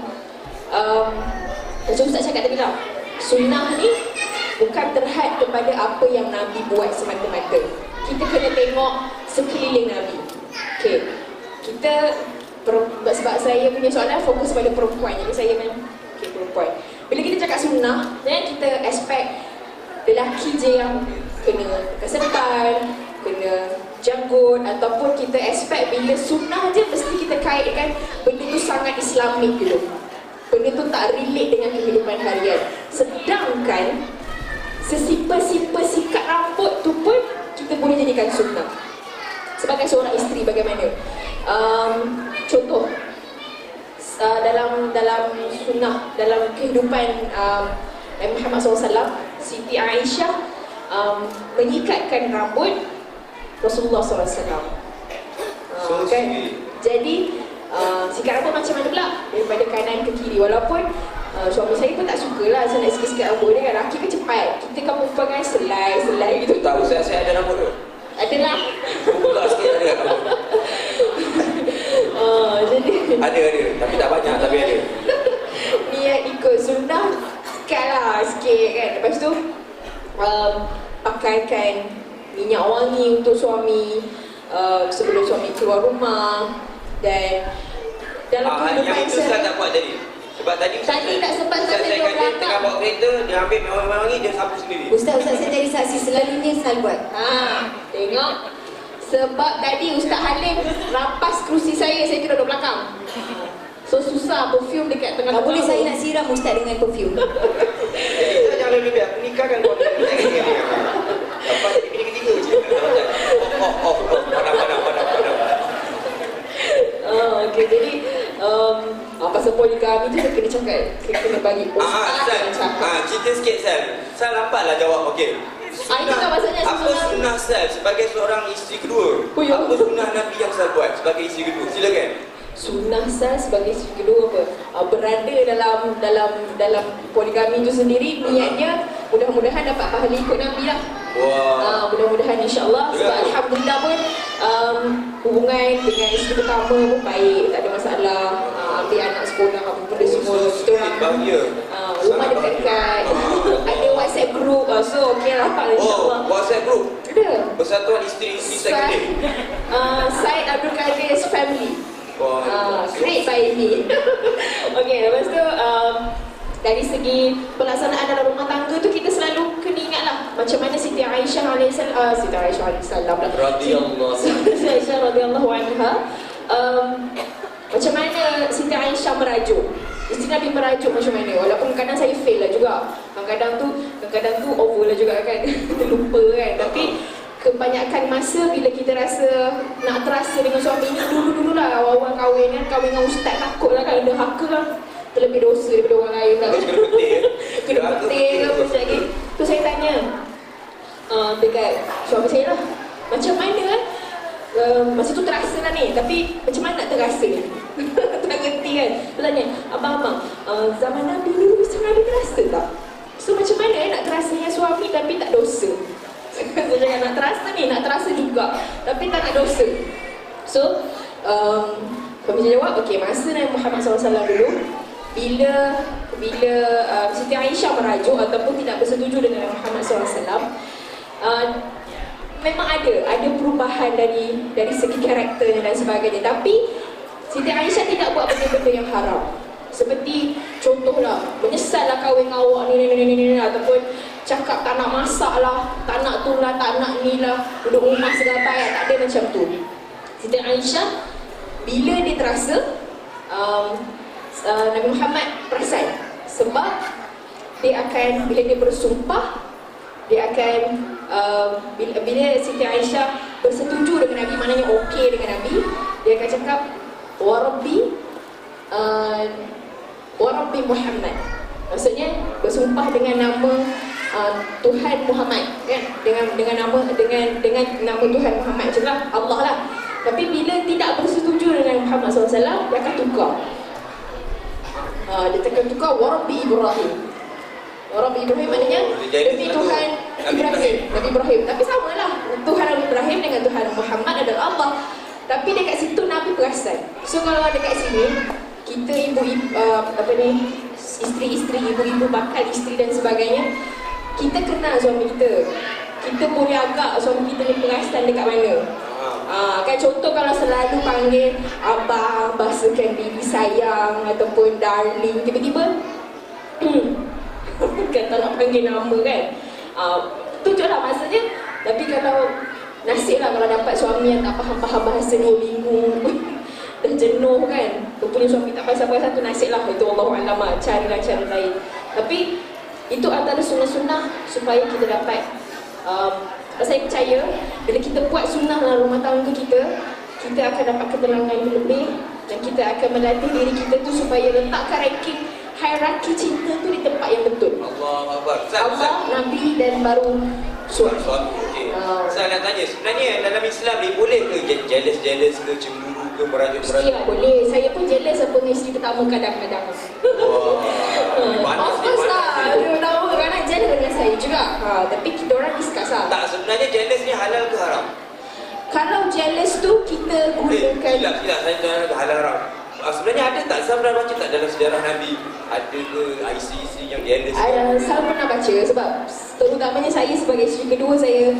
Macam Ustaz cakap tadi lah, sunnah ni bukan terhad kepada apa yang Nabi buat semata-mata. Kita kena tengok sekeliling Nabi. Okay, kita sebab saya punya soalan fokus pada perempuan, jadi saya perempuan. Bila kita cakap sunnah, kita expect lelaki je yang kena keserpan, kena janggut, ataupun kita expect bila sunnah je mesti kita kaitkan benda tu sangat Islamik dulu, benda tu tak relate dengan kehidupan harian. Sedangkan sesimpel-simpel sikat rambut tu pun kita boleh jadikan sunnah sebagai seorang isteri. Bagaimana? Contoh dalam sunnah, dalam kehidupan Nabi Muhammad SAW, Siti Aisyah mengikatkan rambut Rasulullah SAW. Kan? Jadi sikat rambut macam mana pula? Daripada kanan ke kiri. Walaupun suami saya pun tak sukalah saya nak sikat rambut dia kan. Laki kan cepat, kita kan perempuan kan selai gitu. Tahu saya ada rambut tu? Adalah. Buka sikit ada rambut. Jadi Ada, tapi tak banyak, tapi ada. niat ikut sunnah sikat lah sikit kan. Lepas tu pakaikan minyak wangi untuk suami sebelum suami keluar rumah. Dan dalam Yang kehidupan itu Ustaz tak buat tadi. Sebab tadi tak sempat Ustaz saya kata belakang. tengah bawa kereta, dia ambil minyak wangi, dia sapu sendiri. Ustaz saya jadi saksi, selalunya selalu buat. Tengok. Sebab tadi Ustaz Halim rampas kerusi saya duduk belakang. So susah perfume dekat tengah. Tak boleh saya nak siram Ustaz dengan perfume. Kita jangan lebih aku nikahkan kau. Lepas jadi bini ketiga je. Padam. Okay, jadi pasal poligami tu kena cakap, kena bagi Ustaz yang cakap. Cerita sikit Sal. Sal nampaklah jawab okey. Itu kan maksudnya Apa sunnah Sal sebagai seorang isteri kedua? Ya. Apa sunnah Nabi yang Sal buat sebagai isteri kedua? Silakan. Sunnah Sal sebagai isteri kedua apa? Berada dalam poligami itu sendiri, niatnya mudah-mudahan dapat pahala ikut Nabi lah. Wah. Mudah-mudahan insyaAllah. Sebab Alhamdulillah pun hubungan dengan isteri pertama pun baik, tak ada masalah. Ambil anak sekolah apa benda semua. Kita orang Bahagia. rumah dekat-dekat. Ada WhatsApp group. So okey lah insyaAllah. WhatsApp group. Ada. Persatuan Isteri-Isteri Sekundar. Syed Abdul Qadir's family. Wah. Great by me. Okay, lepas tu dari segi pelaksanaan dalam rumah tangga tu kita selalu kena ingat lah macam mana Siti Aisyah alaihissalam, Siti Aisyah radhiyallahu anha, macam mana Siti Aisyah merajuk. Isteri Nabi merajuk macam mana, walaupun kadang saya fail lah juga, kadang-kadang tu over lah juga kan. Kita lupa kan. Tapi kebanyakan masa bila kita rasa nak terasa dengan suami ni, dulu-dulu lah awal-awal kahwin kan, kahwin dengan ustaz takut lah kan, derhaka lah, terlebih dosa daripada orang lain lah. Kena petir ke apa lagi. Tu saya tanya dekat suami saya lah, macam mana kan masa tu terasa lah ni, tapi macam mana nak terasa ni? Tak ngerti kan. Tu tanya, abang-abang zaman Nabi ni isteri Nabi terasa tak? So macam mana nak terasa dengan suami tapi tak dosa? Saya cakap nak terasa ni, nak terasa juga tapi tak nak dosa. So kami jawab, okey, masa Nabi Muhammad SAW dulu, bila Siti Aisyah merajuk ataupun tidak bersetuju dengan Nabi Muhammad SAW, memang ada perubahan dari segi karakternya dan sebagainya. Tapi Siti Aisyah tidak buat benda-benda yang haram. Seperti contohlah, menyesal lah kahwin dengan awak ni, ataupun cakap tak nak masak lah, tak nak tu lah, tak nak ni lah, duduk rumah segala payah. Tak ada macam tu. Siti Aisyah bila dia terasa Nabi Muhammad perasan, sebab dia akan, bila dia bersumpah, dia akan bila Siti Aisyah bersetuju dengan Nabi, maknanya okey dengan Nabi, dia akan cakap, wa Rabbi wa Rabbi Muhammad. Maksudnya bersumpah dengan nama Tuhan Muhammad, kan? Dengan nama Tuhan Muhammad je lah, Allah lah. Tapi bila tidak bersetuju dengan Muhammad SAW, dia akan tukar. Dia akan tukar wa Rabbi Ibrahim. Wa Rabbi Ibrahim maknanya demi Tuhan Ibrahim, Nabi Ibrahim. Tapi samalah, Tuhan Nabi Ibrahim dengan Tuhan Muhammad adalah Allah. Tapi dekat situ Nabi perasan. So kalau dekat sini kita isteri-isteri, ibu-ibu bakal isteri dan sebagainya, kita kenal suami kita. Kita boleh agak suami kita ni perasan dekat mana. Kan contoh kalau selalu panggil abang, bahasakan bibi sayang ataupun darling, tiba-tiba kata nak panggil nama kan, tu lah maksudnya. Tapi kalau nasib lah kalau dapat suami yang tak faham-faham bahasa Duolingo dah jenuh kan, punya suami tak pasal-pasal, tu nasib lah. Itu Allahu'alam lah, carilah cara lain. Tapi itu antara sunnah-sunnah supaya kita dapat saya percaya bila kita buat sunnah dalam rumah tangga kita, kita akan dapat ketenangan yang lebih, dan kita akan melatih diri kita tu supaya letakkan ranking hierarki cinta tu di tempat yang betul. Allah Akbar. Allah, Nabi dan baru suami. Okay. Saya nak tanya, sebenarnya dalam Islam ni boleh ke jealous ke, cemburu ke, merajuk-merajuk? Mestilah boleh. Saya pun jealous apa dengan isteri pertama kadang-kadang. Of course lah. Pertama kadang jealous dengan saya juga. Tapi kita orang discuss lah. Tak, sebenarnya jealous ni halal ke haram? Kalau jealous tu kita gunakan Silap, saya tanya halal haram. Sebenarnya ada tak, saya pernah baca tak dalam sejarah Nabi, ada ke isteri-isteri yang jealous? Saya pernah baca, sebab terutamanya saya sebagai isteri kedua, saya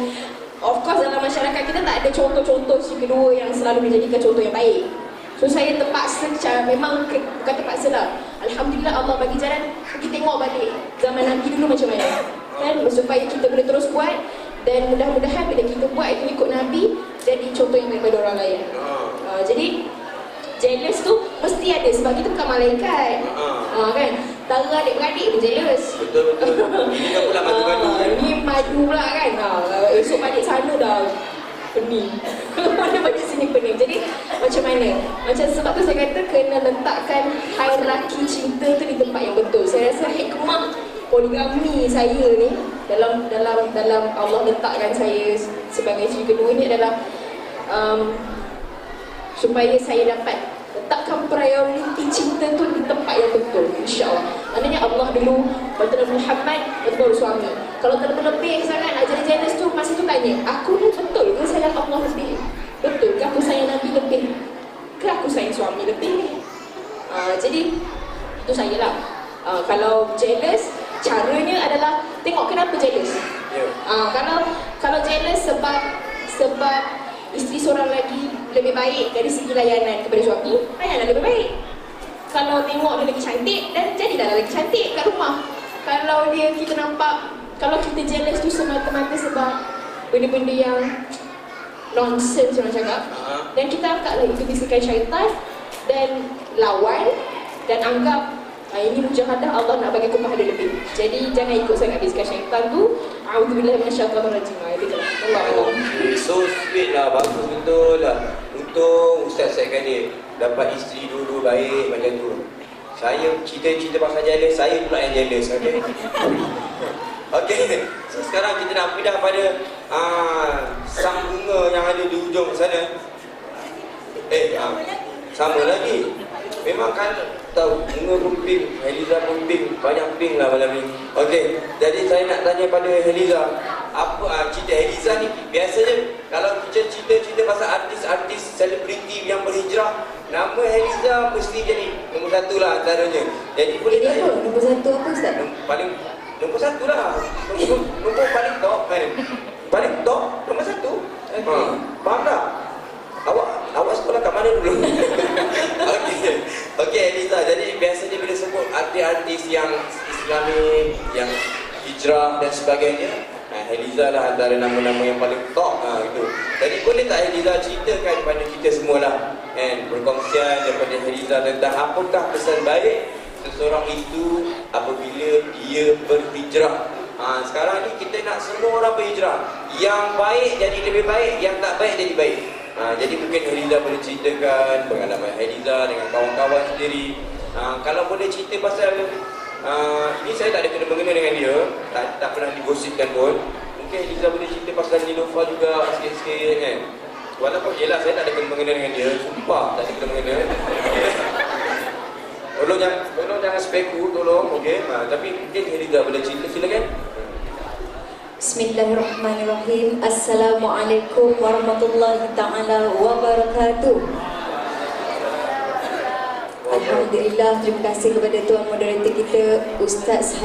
of course dalam masyarakat kita tak ada contoh-contoh isteri kedua yang selalu menjadikan contoh yang baik. So saya terpaksa, memang bukan terpaksa lah, Alhamdulillah Allah bagi jalan, kita tengok balik zaman Nabi dulu macam mana kan, supaya kita boleh terus buat. Dan mudah-mudahan bila kita buat itu ikut Nabi, jadi contoh yang baik pada orang lain. Jadi jealous tu mesti ada, sebab kita bukan malaikat. Kan? Tara adik-beradik pun jealous. Betul. Ini kan pula madu-madu kan? Ini madu pula kan. Esok balik sana dah pening. Mana balik sini pening. Jadi macam mana? Macam sebab tu saya kata kena letakkan hierarki cinta tu di tempat yang betul. Saya rasa hikmah poligami saya ni dalam Allah letakkan saya sebagai isteri kedua ni adalah supaya saya dapat letakkan prioriti cinta tu di tempat yang betul, insya-Allah. Maknanya Allah dulu, baru Muhammad, baru suami. Kalau terlebih sangat nak jadi jealous tu, masa tu tanya, aku ni betul ke sayang Allah lebih? Betul ke aku sayang Nabi lebih? Ke aku sayang suami lebih? Jadi itu saya lah. Kalau jealous, caranya adalah tengok kenapa jealous. Kalau jealous sebab isteri seorang lagi lebih baik dari segi layanan kepada suami, layanlah lebih baik. Kalau tengok dia lagi cantik, dan jadilah lagi cantik kat rumah. Kalau kita nampak, kalau kita jealous tu semata-mata sebab benda-benda yang nonsense orang cakap, dan kita angkatlah itu bisikan syaitan dan lawan, dan anggap ini mujahadah, Allah nak bagi aku pahala lebih. Jadi jangan ikut sangat bisikan syaitan tu. A'udzubillahi minasyaitonirrajim. Itu lah. Allah. So sweet lah, bagus betul lah. Untung Ustaz Syed Kadir dapat isteri dulu baik macam tu. Saya cerita pasal jealous, saya pula yang jealous. Okay. So sekarang kita nak pindah pada sang bunga yang ada di ujung sana. Sama lagi. Memang kan tahu bunga pun pink, Heliza pun pink, banyak pink lah malam ni. Okey, jadi saya nak tanya pada Heliza, apa cerita Heliza ni? Biasanya kalau kita cerita pasal artis-artis selebriti yang berhijrah, nama Heliza mesti jadi nombor satu lah antaranya. Jadi boleh tak? Nombor satu apa Ustaz? Nombor satu lah. Nombor paling top kan? Paling top, nombor satu. Faham tak? Awak sekolah kat mana dulu? Okey Heliza, jadi biasanya bila sebut artis-artis yang Islami, yang hijrah dan sebagainya, Heliza lah antara nama-nama yang paling top gitu. Jadi boleh tak Heliza ceritakan kepada kita semualah, perkongsian daripada Heliza tentang apakah pesan baik seseorang itu apabila dia berhijrah. Sekarang ni kita nak semua orang berhijrah. Yang baik jadi lebih baik, yang tak baik jadi baik. Jadi mungkin Heliza boleh ceritakan pengalaman Heliza dengan kawan-kawan sendiri Kalau boleh cerita pasal ini saya tak ada kena-mengena dengan dia, tak pernah digosipkan pun. Mungkin Eliza boleh cerita pasal Niloufar juga sikit-sikit kan. Walaupun yelah saya tak ada kena-mengena dengan dia, sumpah tak ada kena-mengena. Tolong jangan speku, tolong, okey. Tapi mungkin Eliza boleh cerita, silakan. Bismillahirrahmanirrahim. Assalamualaikum warahmatullahi ta'ala wabarakatuh. Alhamdulillah, terima kasih kepada Tuan Moderator kita Ustaz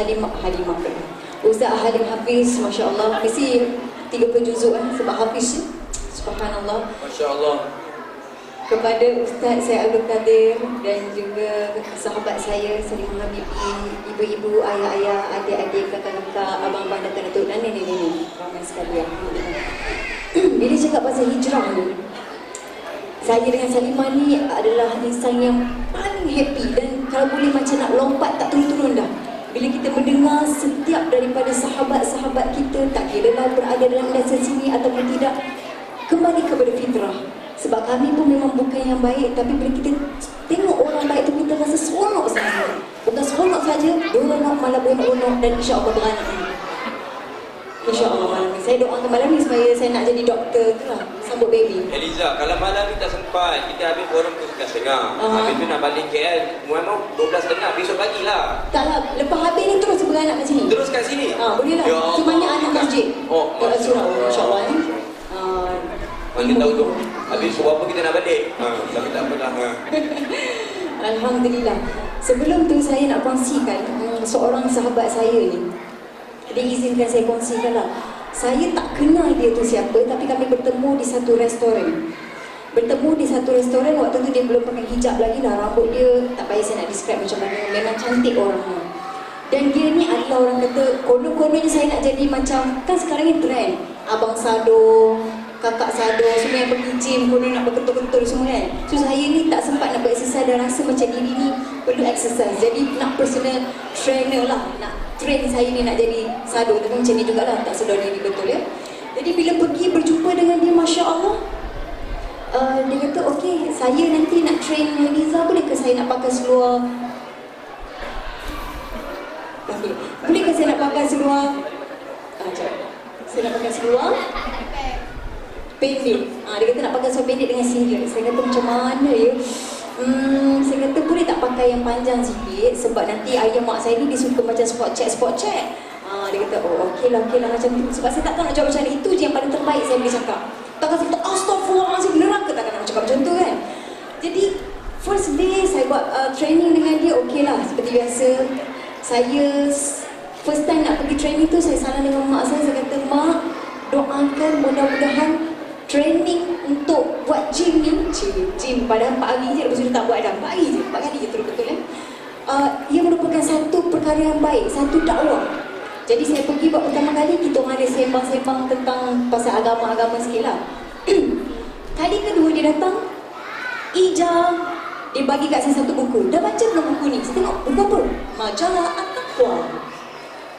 Ustaz Halim Hafiz, Masya Allah. Mesti 30 juzuk sebab Hafiz. Subhanallah. Masya Allah. Kepada Ustaz saya Abdul Kadir dan juga sahabat saya Salimah Habibi, ibu-ibu, ayah-ayah, adik-adik, kakak-kakak, abang-abang dan datuk dan nenek-nenek, ramai sekali. Bila cakap pasal hijrah ni, saya dengan Salimah ni adalah insan yang paling happy dan kalau boleh macam nak lompat tak turun-turun dah. Bila kita mendengar setiap daripada sahabat-sahabat kita, tak kira lah berada dalam dasar sini ataupun tidak, kembali kepada fitrah. Sebab kami pun memang bukan yang baik, tapi bila kita tengok orang baik tu kita rasa seronok saja. Bukan seronok saja, beronok malah beronok dan insya-Allah beranak. InsyaAllah malam ni. Saya doakan malam ni supaya saya nak jadi doktor tu lah, sambut baby. Eliza, kalau malam ni tak sempat, kita habis forum tu 11.30. Habis tu nak balik KL, Muhammad 12.30, besok pagi lah. Tak lah, lepas habis ni terus beranak kat sini. Terus kat sini? Boleh lah. Sebanyak anak masjid. InsyaAllah ni. Mana tahu tu, habis suruh apa kita nak balik. Tapi tak apa lah. Alhamdulillah. Sebelum tu saya nak kongsikan seorang sahabat saya ni. Dia izinkan saya kongsikan lah. Saya tak kenal dia tu siapa, tapi kami bertemu di satu restoran. Waktu tu dia belum pakai hijab lagi lah. Rambut dia, tak payah saya nak describe macam mana. Memang cantik orangnya. Dan dia ni adalah orang kata, konon-kononnya saya nak jadi macam, kan sekarang ni trend abang sado, kakak sado, semua yang pergi gym, konon nak berketul-ketul semua kan. So saya ni tak sempat nak exercise dan rasa macam diri ni perlu exercise. Jadi nak personal trainer lah, nak train saya ni nak jadi sado. Tapi macam ni jugalah, tak sedar diri betul ya. Jadi bila pergi berjumpa dengan dia, Masya Allah, dia kata, okey, saya nanti nak train Eliza, boleh ke saya nak pakai seluar? Okay. Boleh ke saya nak pakai seluar? Saya nak pakai seluar pendek. Dia kata nak pakai seluar pendek dengan singlet. Saya kata macam mana ya? Saya kata boleh tak pakai yang panjang sikit, sebab nanti ayah mak saya ni dia suka macam spot check. Dia kata okey lah macam tu. Sebab saya tak tahu nak jawab macam mana. Itu je yang paling terbaik saya boleh cakap. Takkan saya kata astaghfirullahaladzim, neraka, takkan nak cakap macam tu kan. Jadi first day saya buat training dengan dia, okey lah seperti biasa. Saya first time nak pergi training tu, saya salam dengan mak saya kata, mak, doakan mudah-mudahan training untuk buat gym ni, gym padahal 4 hari je, lepas tu tak buat dah, 4 hari je terus betul ia merupakan satu perkara yang baik, satu dakwah. Jadi saya pergi buat pertama kali, kita orang ada sembang-sembang tentang pasal agama-agama sikit lah. Kali kedua dia datang, Ija, dia bagi kat saya satu buku. Dah baca belum buku ni? Saya tengok, buku apa? Majalah At-Taqwa.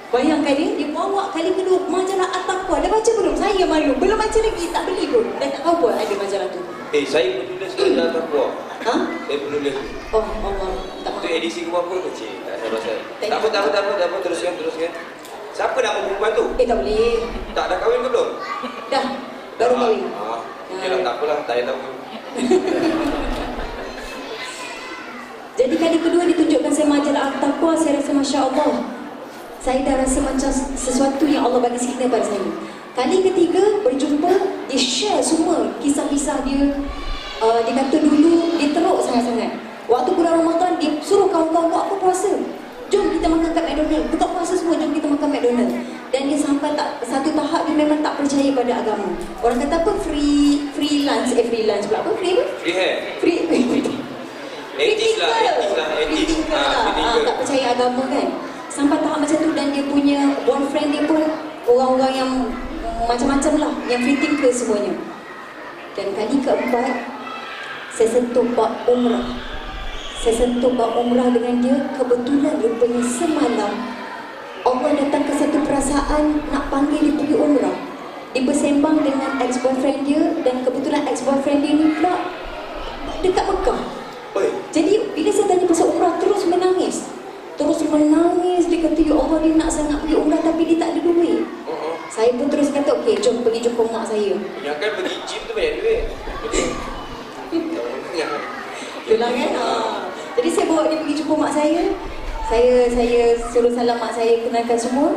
Bayangkan dia bawa kali kedua majalah At-Taqwa. Dah baca belum? Saya malu, belum baca lagi, tak beli pun. Dan tak tahu pun ada majalah tu. Saya penulis majalah At-Taqwa. Saya penulis. Oh Allah, tak maaf. Itu edisi ke berapa tu cik? Tak apa, teruskan. Siapa nama perempuan tu? Tak boleh. Tak dah kahwin ke belum? Dah, baru kahwin. Yalah, tak apalah, tak payah tahu. Jadi kali kedua ditunjukkan saya majalah At-Taqwa, saya rasa Masya Allah, saya dah rasa macam sesuatu yang Allah bagi signal pada saya. Kali ketiga berjumpa, dia share semua kisah-kisah dia. Dia kata dulu dia teruk sangat-sangat. Waktu bulan Ramadan dia suruh kawan-kawan buat apa puasa. Jom kita makan kat McDonald. Buka puasa semua, jom kita makan McDonald. Dan dia sampai satu tahap dia memang tak percaya pada agama. Orang kata apa? Free lunch pula apa? Free hair. Etis lah. Tak percaya agama kan. Sampai tahap macam tu, dan dia punya boyfriend dia pun orang-orang yang macam-macam lah, yang free thinker semuanya. Dan kali keempat, saya sentuh bab umrah dengan dia. Kebetulan rupanya semalam Allah datang ke satu perasaan nak panggil dia pergi umrah. Dia bersembang dengan ex-boyfriend dia, dan kebetulan ex-boyfriend dia ni pula dekat Mekah. Jadi bila saya tanya pasal umrah, terus dia nak sangat pergi umrah tapi dia tak ada duit. Saya pun terus kata, okey, jom pergi jumpa mak saya. Yang kan pergi gym tu banyak duit. Itulah kan. Jadi saya bawa dia pergi jumpa mak saya. Saya suruh salam mak saya, kenalkan semua.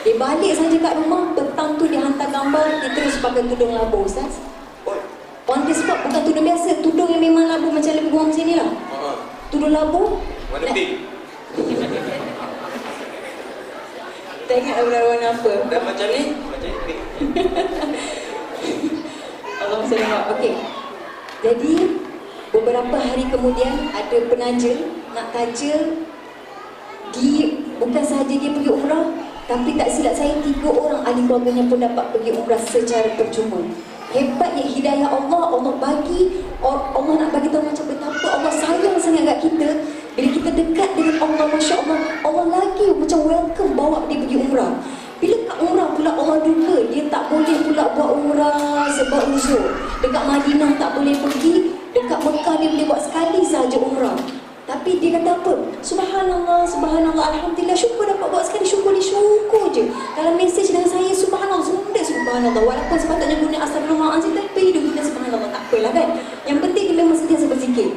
Dia balik saja kat rumah, petang tu dia hantar gambar, dia terus pakai tudung labu, Ustaz. On the spot, bukan tudung biasa, tudung yang memang labu macam lebih kurang macam ni lah. Tudung labu. Warna pink. Tak ingat warna apa. Dan macam ni pink. Allah SWT. Okey. Jadi beberapa hari kemudian ada penaja nak taja bukan sahaja dia pergi umrah, tapi tak silap saya 3 orang ahli keluarganya pun dapat pergi umrah secara percuma. Hebatnya hidayah Allah, Allah nak bagi tahu macam betapa Allah sayang sangat kat kita. Bila kita dekat dengan Allah, Masya Allah, Allah lagi macam welcome bawa dia pergi umrah. Bila kat umrah pula Allah duga, dia tak boleh pula buat umrah sebab uzur. Dekat Madinah tak boleh pergi, dekat Mekah dia boleh buat sekali sahaja umrah. Tapi dia kata apa? Subhanallah, subhanallah, alhamdulillah, syukur dapat buat sekali, syukur je. Kalau mesej dengan saya, subhanallah, semua subhanallah. Walaupun sepatutnya guna astagfirullahaladzim, tapi dia guna subhanallah, tak apalah kan. Yang penting dia memang sentiasa berzikir.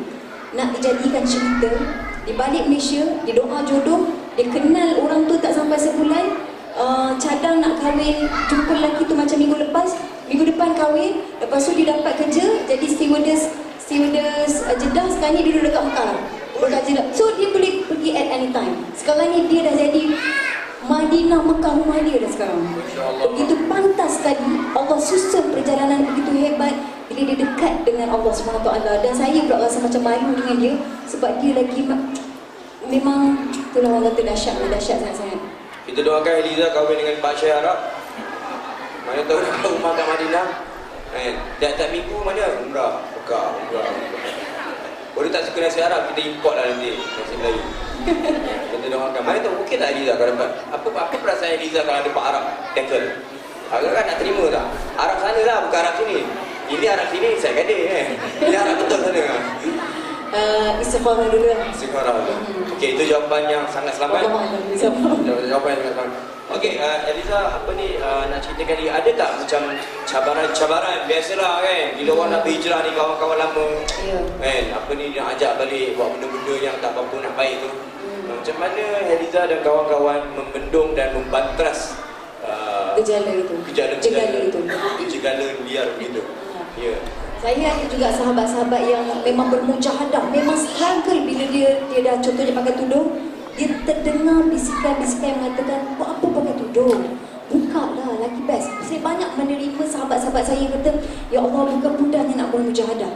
Nak dijadikan cerita, di balik Malaysia, dia doa jodoh, dia kenal orang tu tak sampai sebulan, cadang nak kahwin, jumpa lelaki tu macam minggu depan kahwin, lepas tu dia dapat kerja, jadi stewardess Jeddah, sekarang ni dia duduk dekat Mekah. So dia boleh pergi at any time. Sekarang ni dia dah jadi Madinah, Mekah rumah dia dah sekarang. Begitu pantas sekali, Allah susun perjalanan begitu hebat bila dia dekat dengan Allah SWT. Dan saya pula rasa macam malu dengan dia sebab dia lagi memang itulah orang kata dahsyat sangat-sangat. Kita doakan Eliza kahwin dengan Pak Syekh Arab. Mana tahu nak rumah kat Madinah. Tak minggu mana? Umrah. Buka umrah. Orang tak suka nasi Arab, kita import lah nanti nasi Melayu. Kita doakan. Mana tahu mungkin tak Eliza kalau dapat. Apa perasaan Eliza kalau ada Pak Arab tackle? Agak kan nak terima tak? Arab sana lah, bukan Arab sini. Ini Arab sini, saya gading Ini Arab betul sana. Istighfarah dulu lah. Istighfarah dulu. Okey, itu jawapan yang sangat selamat. Jawapan yang sangat selamat. Okey, Eliza, nak ceritakan dia, ada tak macam cabaran biasalah kan, bila orang nak berhijrah ni, kawan-kawan lama kan, nak ajak balik buat benda-benda yang tak apa nak baik tu. Macam mana Eliza dan kawan-kawan membendung dan membantras gejala itu. Gejala liar begitu. Ya. Saya ada juga sahabat-sahabat yang memang bermujahadah, memang struggle bila dia dah contohnya pakai tudung. Dia terdengar bisikan-bisikan yang mengatakan, buat apa pakai tudung? Buka lah, lagi best. Saya banyak menerima sahabat-sahabat saya yang kata, ya Allah, bukan mudahnya nak bermujahadah.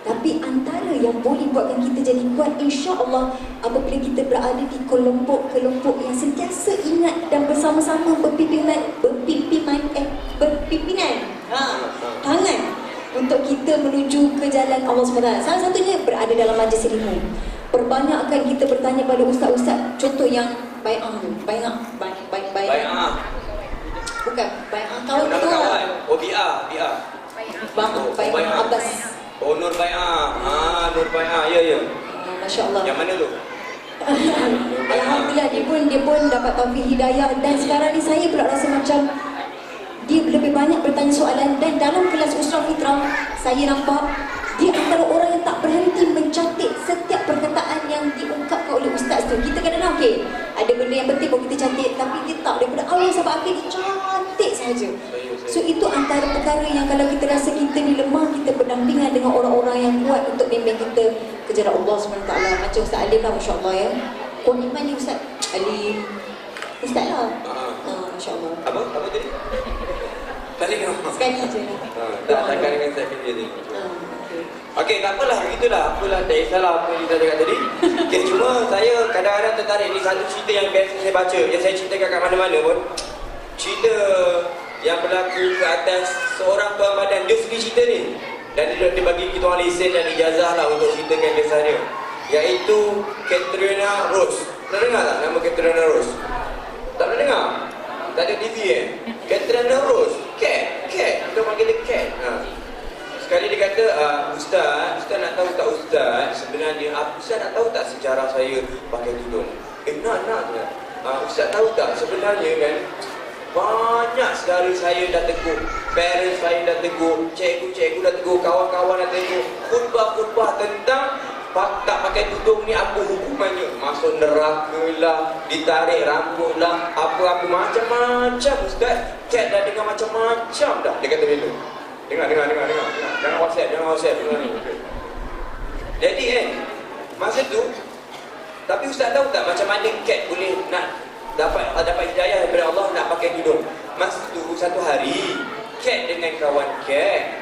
Tapi antara yang boleh buatkan kita jadi kuat, insya-Allah, apabila kita berada di kelompok-kelompok yang sentiasa ingat dan bersama-sama berpimpinan tangan untuk kita menuju ke jalan Allah SWT. Salah satunya berada dalam majlis ilmu. Perbanyakkan kita bertanya pada ustaz-ustaz. Contoh yang bai'ah. Bukan bai'ah kawan-kawan. Oh, bi'ah. Bai'ah Abbas. Oh, Nur Bai'ah. Nur Bai'ah. Ya. Masya-Allah. Yang mana tu? Alhamdulillah, dia pun dapat taufik hidayah. Dan sekarang ni saya pula rasa macam dia lebih banyak bertanya soalan. Dan dalam kelas Usrah Fitrah, saya nampak dia antara orang yang tak berhenti mencatat setiap perkataan yang diungkapkan oleh ustaz tu. Kita kadang-kadang ada benda yang penting baru kita catat, tapi dia tak, daripada awal sampai akhir dia catat sahaja. So itu antara perkara yang kalau kita rasa kita ni lemah, kita berdampingan dengan orang-orang yang kuat untuk bimbing kita ke jalan Allah SWT. Macam Ustaz Alim lah, Masya Allah ya. Kuat iman ni Ustaz Alim, Ustaz lah. Masya Allah. Apa tadi? Tadi sekali je. Tak takkan dengan saya kerja ni. Okey, tak apalah, begitulah. Apalah, tak kisahlah apa yang kita cakap tadi. Okay, cuma saya kadang-kadang tertarik ni satu cerita yang biasa saya baca, yang saya ceritakan kat mana-mana pun. Cerita yang berlaku ke atas seorang tuan badan. Dia sendiri cerita ni. Dan dia bagi kita orang lesen dan ijazah lah untuk ceritakan kisah dia. Iaitu Katrina Rose. Pernah dengar tak nama Katrina Rose? Tak pernah dengar? Tak ada TV Katrina Rose. Cat. Kita panggil dia Cat. Sekali dia kata, Ustaz nak tahu tak Ustaz, sebenarnya Ustaz nak tahu tak sejarah saya pakai tudung? Nak. Ustaz tahu tak sebenarnya kan, banyak sekali saya dah tegur, parents saya dah tegur, cikgu-cikgu dah tegur, kawan-kawan dah tegur, khutbah-khutbah tentang tak pakai tudung ni apa hukumannya, masuk neraka lah, ditarik rambut lah, apa-apa macam-macam. Ustaz, Kat dah dengar macam-macam dah. Dia kata begitu. Dengar. Jangan WhatsApp, dengar ni. Jadi masa tu, tapi Ustaz tahu tak macam mana Kat boleh nak dapat hidayah daripada Allah nak pakai tudung. Masa tu satu hari Kat dengan kawan Kat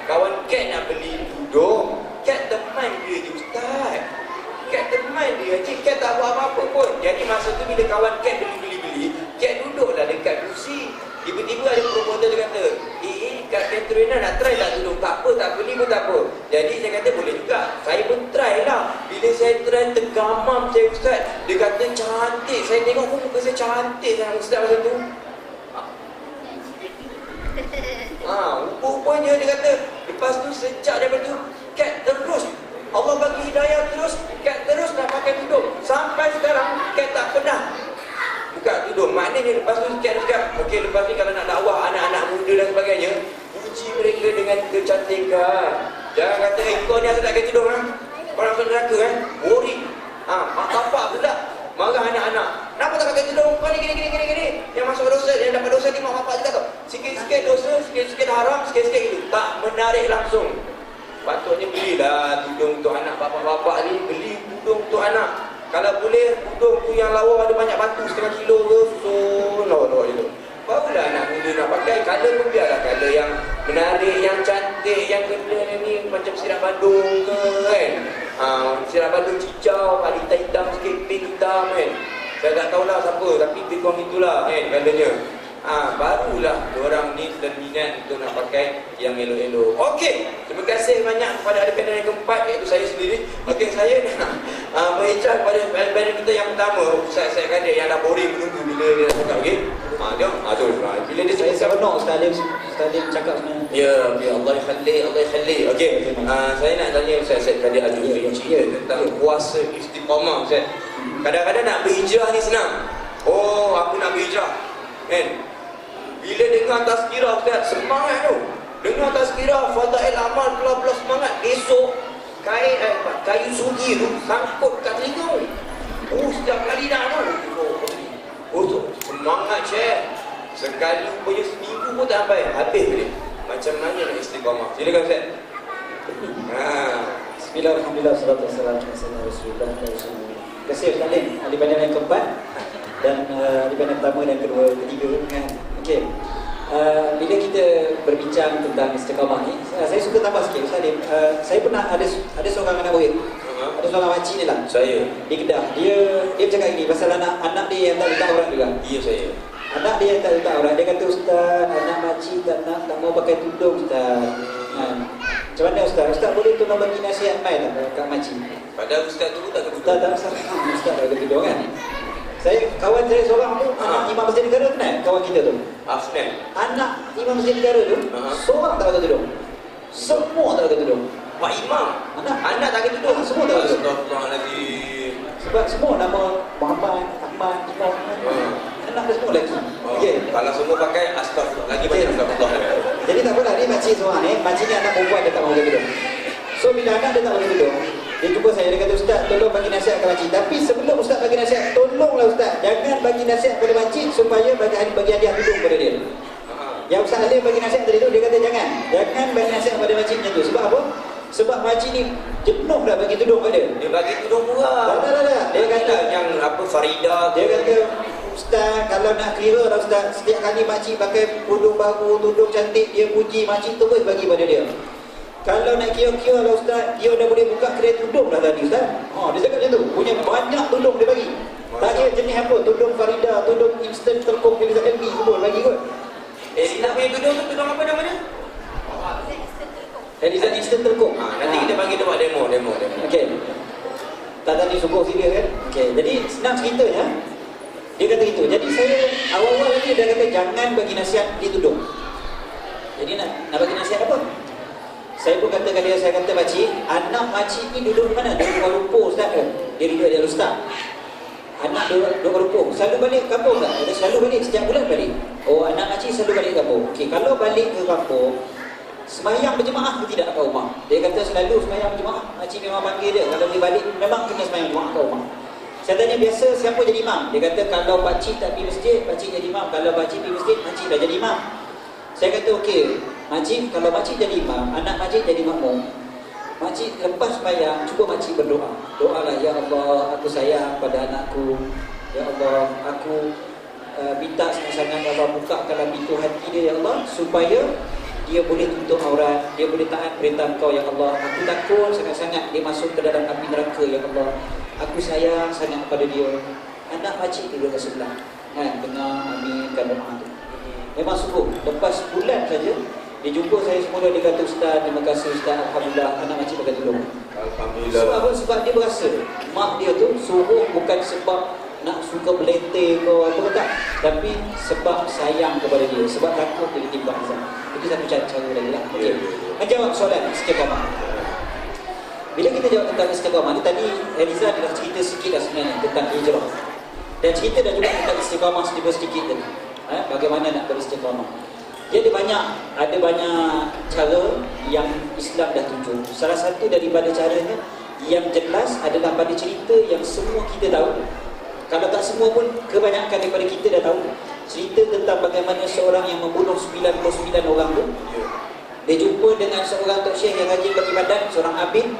nak beli tudung. Kat teman dia je Ustaz. Kat teman dia je, Kat tak buat apa-apa pun. Jadi masa tu bila kawan Kat beli, Kat duduklah dekat kursi. Tiba-tiba ada promoter dia kata, Kak Katrina nak try tak tudung? Tak apa, ni pun tak apa. Jadi saya kata boleh juga. Saya pun try lah. Bila saya try, tergamam saya Ustaz. Dia kata cantik. Saya tengok pun muka saya cantik sangat Ustaz masa tu. Rupanya dia kata, lepas tu sejak daripada tu, Kat terus, Allah bagi hidayah terus, Kat terus nak pakai tudung. Sampai sekarang, Kat tak pernah buka tudung. Maknanya lepas tu Kat cakap, okey lepas ni kalau nak dakwah anak-anak muda dan sebagainya, puji mereka dengan kecantikan. Jangan kata, kau ni asal tak pakai tudung kau nak masuk neraka boring. Mak bapak pula marah anak-anak, kenapa tak pakai tudung? Kau ni gini. Yang masuk dosa, yang dapat dosa ni mak bapak juga tau. Sikit-sikit dosa, sikit-sikit haram, sikit-sikit itu. Tak menarik langsung. Patutnya belilah tudung untuk anak bapak-bapak ni. Beli tudung untuk anak. Kalau boleh tudung tu yang lawa ada banyak batu, 1/2 kilo ke, lawa je tu. Barulah anak muda nak pakai. Colour pun biarlah colour yang menarik, yang cantik, yang colour ni macam sirap Bandung ke kan. Sirap Bandung cicau, ada hitam-hitam sikit, pink hitam kan. Saya tak tahulah siapa, tapi pikong itulah kan colournya. Barulah diorang ni terminat untuk nak pakai yang elok-elok. Okey, terima kasih banyak kepada ahli panel yang keempat, iaitu saya sendiri. Okey, saya nak berbincang kepada panel kita yang pertama. Saya kata yang dah boring menunggu bila dia nak cakap. Okey, tu bila dia Saya seronok Ustaz Alim cakap sebenarnya. Ya, Allah khalli. Okey, saya nak tanya Ustaz tadi ada bincang tentang puasa istiqamah Ustaz. Kadang-kadang nak berhijrah ni senang. Aku nak berhijrah kan. Bila dengar tazkirah Ustaz, semangat tu. Dengar tazkirah, fadail amal, bla-bla semangat. Esok, kayu sugi tu sangkut kat telinga. Setiap kali dah tu. Semangat Syekh. Sekali punya seminggu pun tak sampai. Habis boleh. Macam mana nak istiqamah? Silakan Ustaz. Bismillah, alhamdulillah, salatu wassalamu ala Rasulullah. Terima kasih Ustaz Alim, ahli panel yang keempat dan ahli panel pertama dan kedua, ketiga kan. Okey. Bila kita berbincang tentang istiqamah ni, saya suka tambah sikit Ustaz Alim. Saya pernah ada seorang anak murid. Ada seorang makcik ni lah. Saya. Di Kedah. Dia bercakap gini pasal anak dia yang tak letak orang juga. Ya saya. Anak dia yang tak letak orang. Dia kata, Ustaz, anak makcik tak mau pakai tudung Ustaz. Macam mana Ustaz? Ustaz boleh tolong bagi nasihat mai tak kat makcik? Padahal Ustaz tu tak kena. Tak Ustaz. Ustaz tak kena tudung kan? Kawan saya seorang tu, anak Imam Masjid Negara tu kan? Kawan kita tu. Afnan. Anak Imam Masjid Negara tu, seorang tak pakai tudung. Semua tak pakai tudung. Pak Imam. Anak tak kena tudung. Semua tak pakai tudung. Astagfirullahaladzim. Sebab semua nama Muhammad, Ahmad, Imam. Anak dia semua lelaki. Okay. Kalau semua pakai astagfirullah. Lagi banyak astagfirullah. Jadi tak apalah, ni makcik seorang ni. Makcik ni anak perempuan, dia tak pakai tudung. So bila anak dia tak pakai tudung, dia jumpa saya, dia kata, Ustaz tolong bagi nasihat ke makcik. Tapi sebelum Ustaz bagi nasihat, tolonglah Ustaz, jangan bagi nasihat kepada makcik supaya bagi hadiah tudung kepada dia. Yang Ustaz Alim bagi nasihat tadi tu, dia kata jangan bagi nasihat kepada makcik macam tu. Sebab apa? Sebab makcik ni jenuh dah bagi tudung pada dia. Dia bagi tudung murah. Tak. Dia kata yang apa Farida. Dia kata, Ustaz, kalau nak kira lah Ustaz, setiap kali makcik pakai tudung baru, tudung cantik, dia puji, makcik terus bagi pada dia. Kalau nak kira-kira lah Ustaz, dia dah boleh buka kedai tudung dah tadi Ustaz. Dia cakap macam tu. Punya banyak tudung dia bagi. Tak kira jenis apa, tudung Farida, tudung instant telkom Eliza LB pun bagi kot. Nak punya tudung tu tudung apa namanya? Eliza instant telkom. Nanti kita bagi dia buat demo. Okey. Tak tadi sungguh serius kan? Okey, jadi senang ceritanya. Dia kata gitu. Jadi saya awal-awal lagi dia kata jangan bagi nasihat di tudung. Jadi nak bagi nasihat apa? Saya pun kata kat dia, saya kata makcik, anak makcik ni duduk di mana? Di Kuala Lumpur Ustaz kan? Dia duduk di Al-Ustaz. anak dua kampung. Selalu balik kampung tak? Dia selalu balik, setiap bulan balik. Oh, anak makcik selalu balik kampung. Okey, kalau balik ke kampung, semayang berjemaah ke tidak kat rumah? Dia kata selalu semayang berjemaah. Makcik memang panggil dia, kalau dia balik memang kena semayang berjemaah kat rumah. Saya tanya biasa siapa jadi imam? Dia kata kalau pakcik tak pergi masjid, pakcik jadi imam. Kalau pakcik pergi masjid, makcik dah jadi imam. Saya kata okey, makcik, kalau makcik jadi imam, anak makcik jadi makmum. Makcik lepas semayang, cuba makcik berdoa. Doalah, ya Allah, aku sayang pada anakku. Ya Allah, aku minta sangat-sangat, ya Allah, bukakanlah pintu hati dia, ya Allah, supaya dia boleh tutup aurat, dia boleh taat perintah Kau, ya Allah. Aku takut sangat-sangat dia masuk ke dalam api neraka, ya Allah. Aku sayang sangat pada dia. Anak makcik duduk kat sebelah, dengar aminkan doa tu. Memang sungguh, lepas bulan saja dia jumpa saya semula, dia kata, Ustaz, terima kasih Ustaz, Alhamdulillah, anak makcik pakai tolong. Alhamdulillah. Sebab apa? Sebab dia berasa mak dia tu suruh bukan sebab nak suka beletih ke apa tak, tapi sebab sayang kepada dia, sebab takut dia ditimbang azab. Itu satu cara lagi lah. Okey. Jawab soalan istiqamah. Bila kita jawab tentang istiqamah ni, tadi Eliza dah cerita sikit dah sebenarnya tentang hijrah. Dan cerita dah juga tentang istiqamah sedikit tadi. Bagaimana nak beristiqamah. Jadi ada banyak cara yang Islam dah tunjuk. Salah satu daripada caranya yang jelas adalah pada cerita yang semua kita tahu. Kalau tak semua pun, kebanyakan daripada kita dah tahu. Cerita tentang bagaimana seorang yang membunuh 99 orang tu, dia jumpa dengan seorang Tok Syekh yang rajin bagi badan, seorang abid.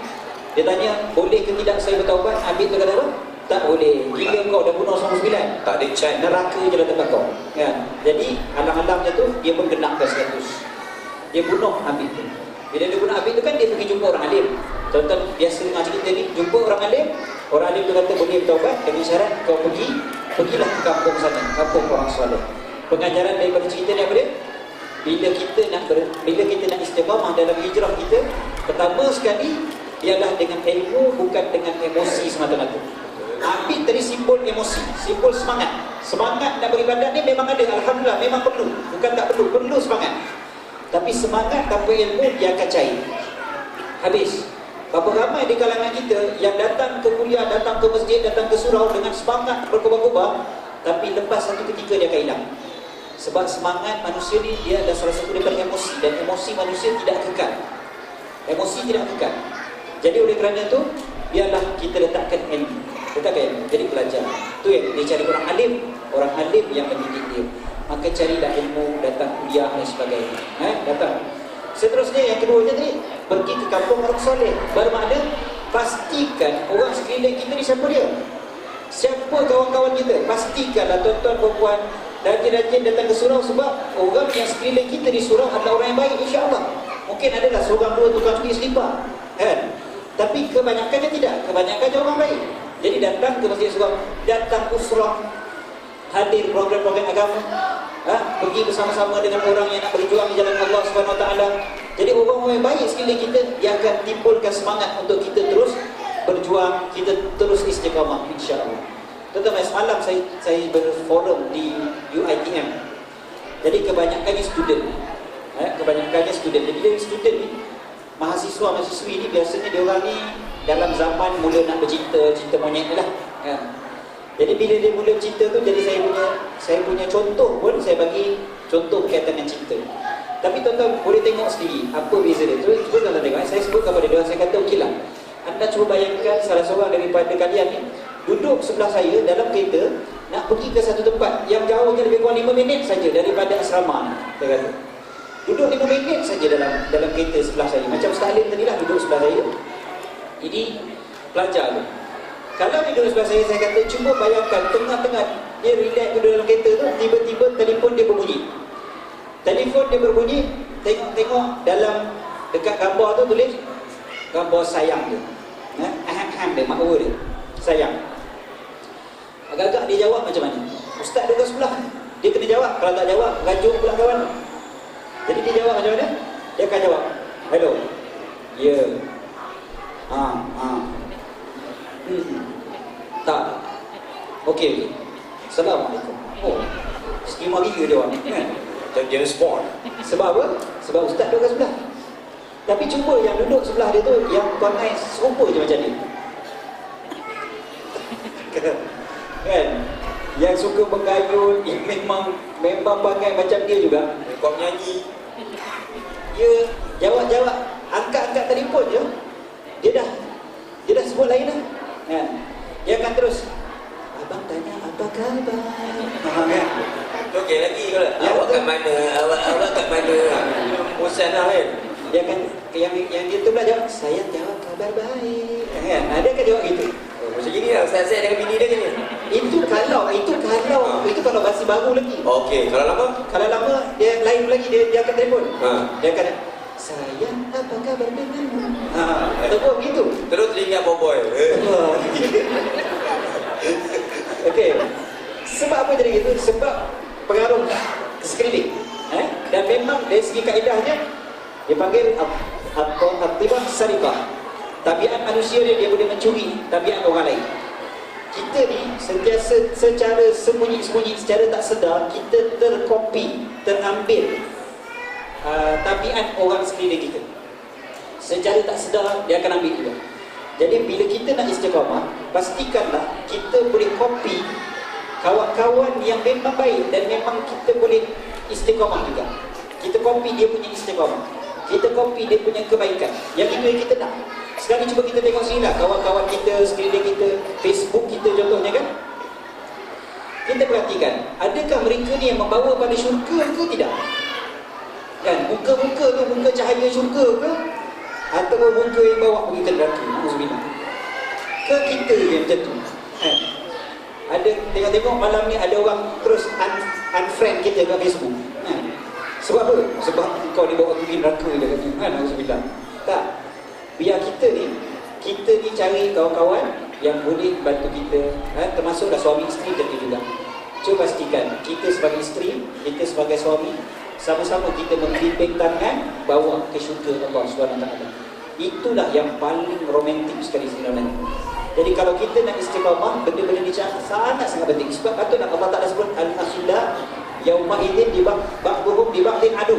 Dia tanya, boleh ke tidak saya bertaubat? Abid tu kata apa? Tak boleh. Gila kau dah bunuh 99. Tak ada chance. Neraka je lah tempat kau, kan? Jadi alam-alamnya tu dia pun kenakan 100. Dia bunuh Habib tu. Bila dia bunuh Habib tu kan, dia pergi jumpa orang alim. Tuan-tuan biasa dengar cerita ni, jumpa orang alim. Orang alim tu kata boleh bertaubat dengan syarat kau pergilah ke kampung sana, kampung orang soleh. Pengajaran daripada cerita ni apa dia? Bila kita nak istiqamah dalam hijrah kita, pertama sekali ialah dengan ilmu, bukan dengan emosi semata-mata. Habib tadi simbol emosi, simbol semangat. Semangat nak beribadat ni memang ada, Alhamdulillah, memang perlu. Bukan tak perlu semangat. Tapi semangat tanpa ilmu dia akan cair. Habis. Berapa ramai di kalangan kita yang datang ke kuliah, datang ke masjid, datang ke surau dengan semangat berkobar-kobar, tapi lepas satu ketika dia akan hilang. Sebab semangat manusia ni dia adalah salah satu daripada emosi, dan emosi manusia tidak kekal. Emosi tidak kekal. Jadi oleh kerana tu, biarlah kita letakkan ilmu. Jadi belajar. Itu yang dia cari orang alim yang mendidik dia. Maka carilah ilmu, datang kuliah dan sebagainya. Datang. Seterusnya yang keduanya tadi, pergi ke kampung orang soleh. Bermakna pastikan orang sekeliling kita ni siapa dia. Siapa kawan-kawan kita. Pastikanlah tuan-tuan perempuan rajin-rajin datang ke surau, sebab orang yang sekeliling kita di surau adalah orang yang baik, insya-Allah. Mungkin adalah seorang dua tukang cuci selipar, kan? Tapi kebanyakannya tidak. Kebanyakannya orang baik. Jadi datang ke masjid surau, datang usrah, hadir program-program agama, pergi bersama-sama dengan orang yang nak berjuang di jalan Allah Subhanahu Wa Taala. Jadi orang-orang yang baik sekeliling kita, dia akan timbulkan semangat untuk kita terus berjuang, kita terus istiqamah, insya-Allah. Tetapi semalam saya berforum di UiTM. Jadi kebanyakannya student. Jadi dari student ni, mahasiswa-mahasiswi ni biasanya dia orang ni dalam zaman mula nak bercinta, cinta monyet ni lah, kan? Jadi bila dia mula cinta tu, jadi saya punya contoh pun, saya bagi contoh berkaitan dengan cinta. Tapi tuan-tuan boleh tengok sendiri apa beza dia. Cuba tuan-tuan tengok. Saya sebut kepada dia, saya kata okeylah, anda cuba bayangkan salah seorang daripada kalian ni duduk sebelah saya dalam kereta, nak pergi ke satu tempat yang jauhnya lebih kurang 5 minit saja daripada asrama ni. Saya kata duduk 5 minit saja dalam kereta sebelah saya. Macam Ustaz Alim tadi lah duduk sebelah saya. Ini pelajar tu. Kalau dia duduk sebelah saya kata cuba bayangkan tengah-tengah dia relax duduk dalam kereta tu, tiba-tiba telefon dia berbunyi. Tengok dalam dekat gambar tu tulis gambar sayang dia. Aham dia, makhluk dia. Sayang. Agak-agak dia jawab macam mana? Ustaz duduk sebelah, dia kena jawab. Kalau tak jawab, rajuk pula kawan. Jadi dia jawab macam mana? Dia akan jawab, hello. Ya. Tak. Okey. Assalamualaikum. Oh. Skema gila dia orang, kan? Dia respond. Sebab apa? Sebab ustaz duduk kat sebelah. Tapi cuba yang duduk sebelah dia tu, yang perangai serupa je macam dia. Kan? Yang suka bergayut, yang memang pandai macam dia juga. Kau nyanyi. Dia jawab, angkat telefon je. Dia dah sebut lain dah. Kan? Dia akan terus, abang tanya apa khabar? Kan? Okey lagi kalau awak kat mana? Awak kat mana? Bosan lah kan. Dia akan yang dia tu pula jawab, saya jawab kabar baik. Kan? Dia akan jawab gitu. Macam gini lah, saya dengan bini dia gini. Itu kalau masih baru lagi. Okey, kalau lama? Kalau lama dia lain lagi, dia akan telefon. Ha. Dia akan, sayang apa kabar denganmu? Ataupun begitu. Terus teringat boy. Okey. Sebab apa jadi gitu? Sebab pengaruh sekeliling. Dan memang dari segi kaedahnya dia panggil attibah sarifah. Tabiat manusia dia boleh mencuri tabiat orang lain. Kita ni sentiasa secara sembunyi-sembunyi, secara tak sedar kita terkopi, terambil tabiat orang sekeliling kita. Secara tak sedar dia akan ambil juga. Jadi bila kita nak istiqamah, pastikanlah kita boleh kopi kawan-kawan yang memang baik dan memang kita boleh istiqamah juga. Kita kopi dia punya istiqamah, kita kopi dia punya kebaikan. Yang itu yang kita nak. Sekarang cuba kita tengok sini lah, kawan-kawan kita, sekeliling kita, Facebook kita contohnya kan. Kita perhatikan, adakah mereka ni yang membawa pada syurga ke tidak? Kan, muka-muka tu, muka cahaya syurga ke? Atau muka yang bawa pergi ke neraka? Alhamdulillah. Ke kita yang macam tu? Kan? Ada, tengok-tengok malam ni ada orang terus unfriend kita kat Facebook. Kan? Sebab apa? Sebab kau dibawa pergi neraka dia kata. Kan, Alhamdulillah. Tak. Biar kita ni cari kawan-kawan yang boleh bantu kita, termasuklah suami isteri jadi juga. Cuba pastikan kita sebagai isteri, kita sebagai suami, sama-sama kita membimbing tangan bawa ke syurga Allah SWT. Itulah yang paling romantik sekali sebenarnya. Jadi kalau kita nak istiqamah, benda-benda ni sangat penting. Sebab patutlah Allah Ta'ala sebut al-akhila yauma idzin di ba'dhum di ba'dhin adu.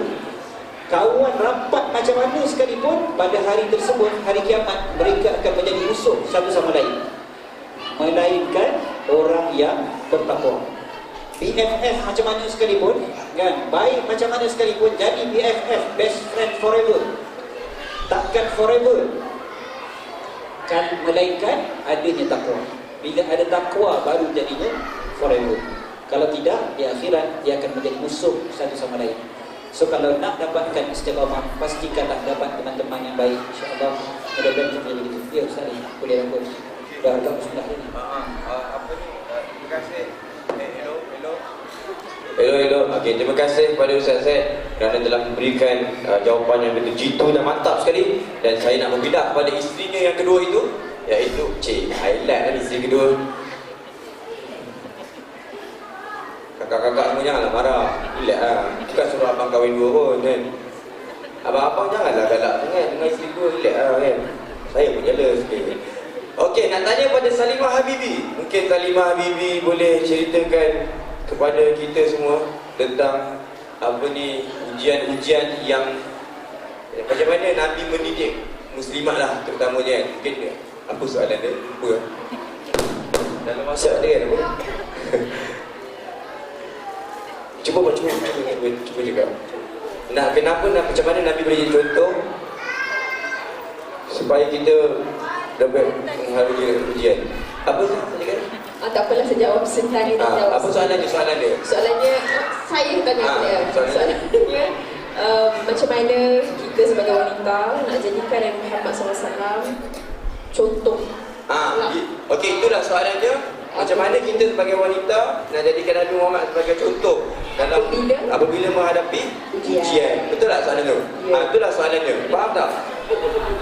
Kawan rapat macam mana sekalipun, pada hari tersebut, hari kiamat, mereka akan menjadi musuh satu sama lain, melainkan orang yang bertakwa. BFF macam mana sekalipun, kan, baik macam mana sekalipun, jadi BFF, best friend forever, takkan forever, kan, melainkan adanya takwa. Bila ada takwa baru jadinya forever. Kalau tidak, di akhirat dia akan menjadi musuh satu sama lain. So kalau nak dapatkan istiqamah, pastikanlah dapat teman-teman yang baik, insya-Allah. Mudah-mudahan kita jadi begitu. Ya Ustaz, boleh rangkul. Dah agak sudah ini. Apa ni? Terima kasih. Hello. Okey, terima kasih kepada Ustaz Zaid kerana telah memberikan jawapan yang betul jitu dan mantap sekali. Dan saya nak berpindah kepada isterinya yang kedua itu, iaitu highlight lah isteri kedua. Kakak-kakak semua janganlah marah. Relax lah. Bukan suruh abang kahwin dua pun kan. Abang-abang janganlah galak sangat dengan isteri dua. Relax lah kan. Saya pun jealous sikit. Okey, nak tanya pada Salimah Habibi. Mungkin Salimah Habibi boleh ceritakan kepada kita semua tentang apa ni, ujian-ujian yang macam mana Nabi mendidik muslimat lah terutamanya kan. Mungkin apa soalan dia? Lupa. Dalam masa dia kan apa? Cuba juga. Nak kenapa nak macam mana Nabi beri contoh supaya kita dapat menghargai ujian. Apa tadi kan? Tak apalah, saya jawab sebentar ni. Apa soalan dia? Soalannya saya tanya dia. Soalannya macam mana kita sebagai wanita nak jadikan Nabi Muhammad SAW contoh. Okey, itulah soalan dia. Macam mana kita sebagai wanita nak jadikan Nabi Muhammad sebagai contoh dalam apabila menghadapi ujian. Betul tak soalan tu? Itulah soalan dia. Faham tak?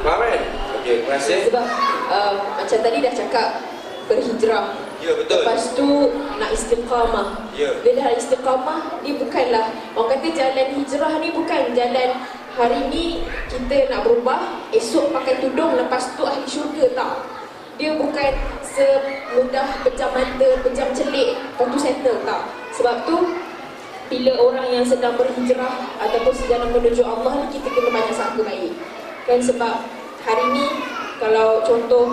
Faham kan? Okey, terima kasih. Sebab macam tadi dah cakap berhijrah. Ya, betul. Lepas tu nak istiqamah. Ya. Bila dah istiqamah, ni bukanlah, orang kata jalan hijrah ni bukan jalan hari ni kita nak berubah, esok pakai tudung, lepas tu ahli syurga, tak. Dia bukan semudah pejam mata, pejam celik, lepas tu settle, tak. Sebab tu bila orang yang sedang berhijrah ataupun sejalan menuju Allah ni, kita kena banyak sangka baik. Kan, sebab hari ni kalau contoh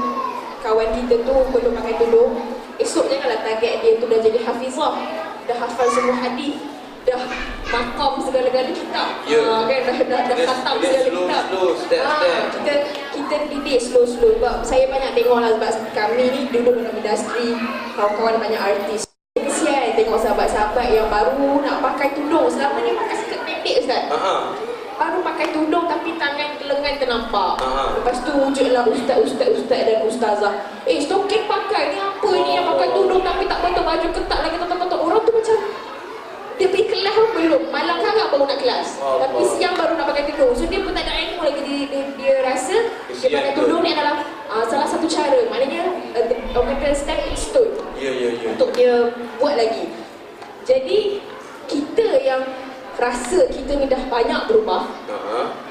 kawan kita tu perlu pakai tudung, Esok janganlah target dia tu dah jadi hafizah, dah hafal semua hadis, dah makam segala-gala kitab. Kan dah khatam segala kitab. Kita didik slow. Sebab saya banyak tengok lah, sebab kami ni duduk dalam industri, kawan-kawan banyak artis. Kesian tengok sahabat-sahabat yang baru nak pakai tudung. Selama ni pakai skirt pendek Ustaz. Baru pakai tudung tapi tangan lengan ternampak. Lepas tu wujudlah ustaz dan ustazah. Stoking pakai ni apa ni yang pakai tudung tapi tak betul baju ketat lagi tak. Orang tu macam dia pergi kelas pun belum. Malam harap baru nak kelas. Tapi siang baru nak pakai tudung. So dia pun tak ada ilmu lagi. Dia rasa dia pakai tudung ni adalah salah satu cara. Maknanya orang kata stepping stone. Untuk dia buat lagi. Jadi kita yang rasa kita ni dah banyak berubah,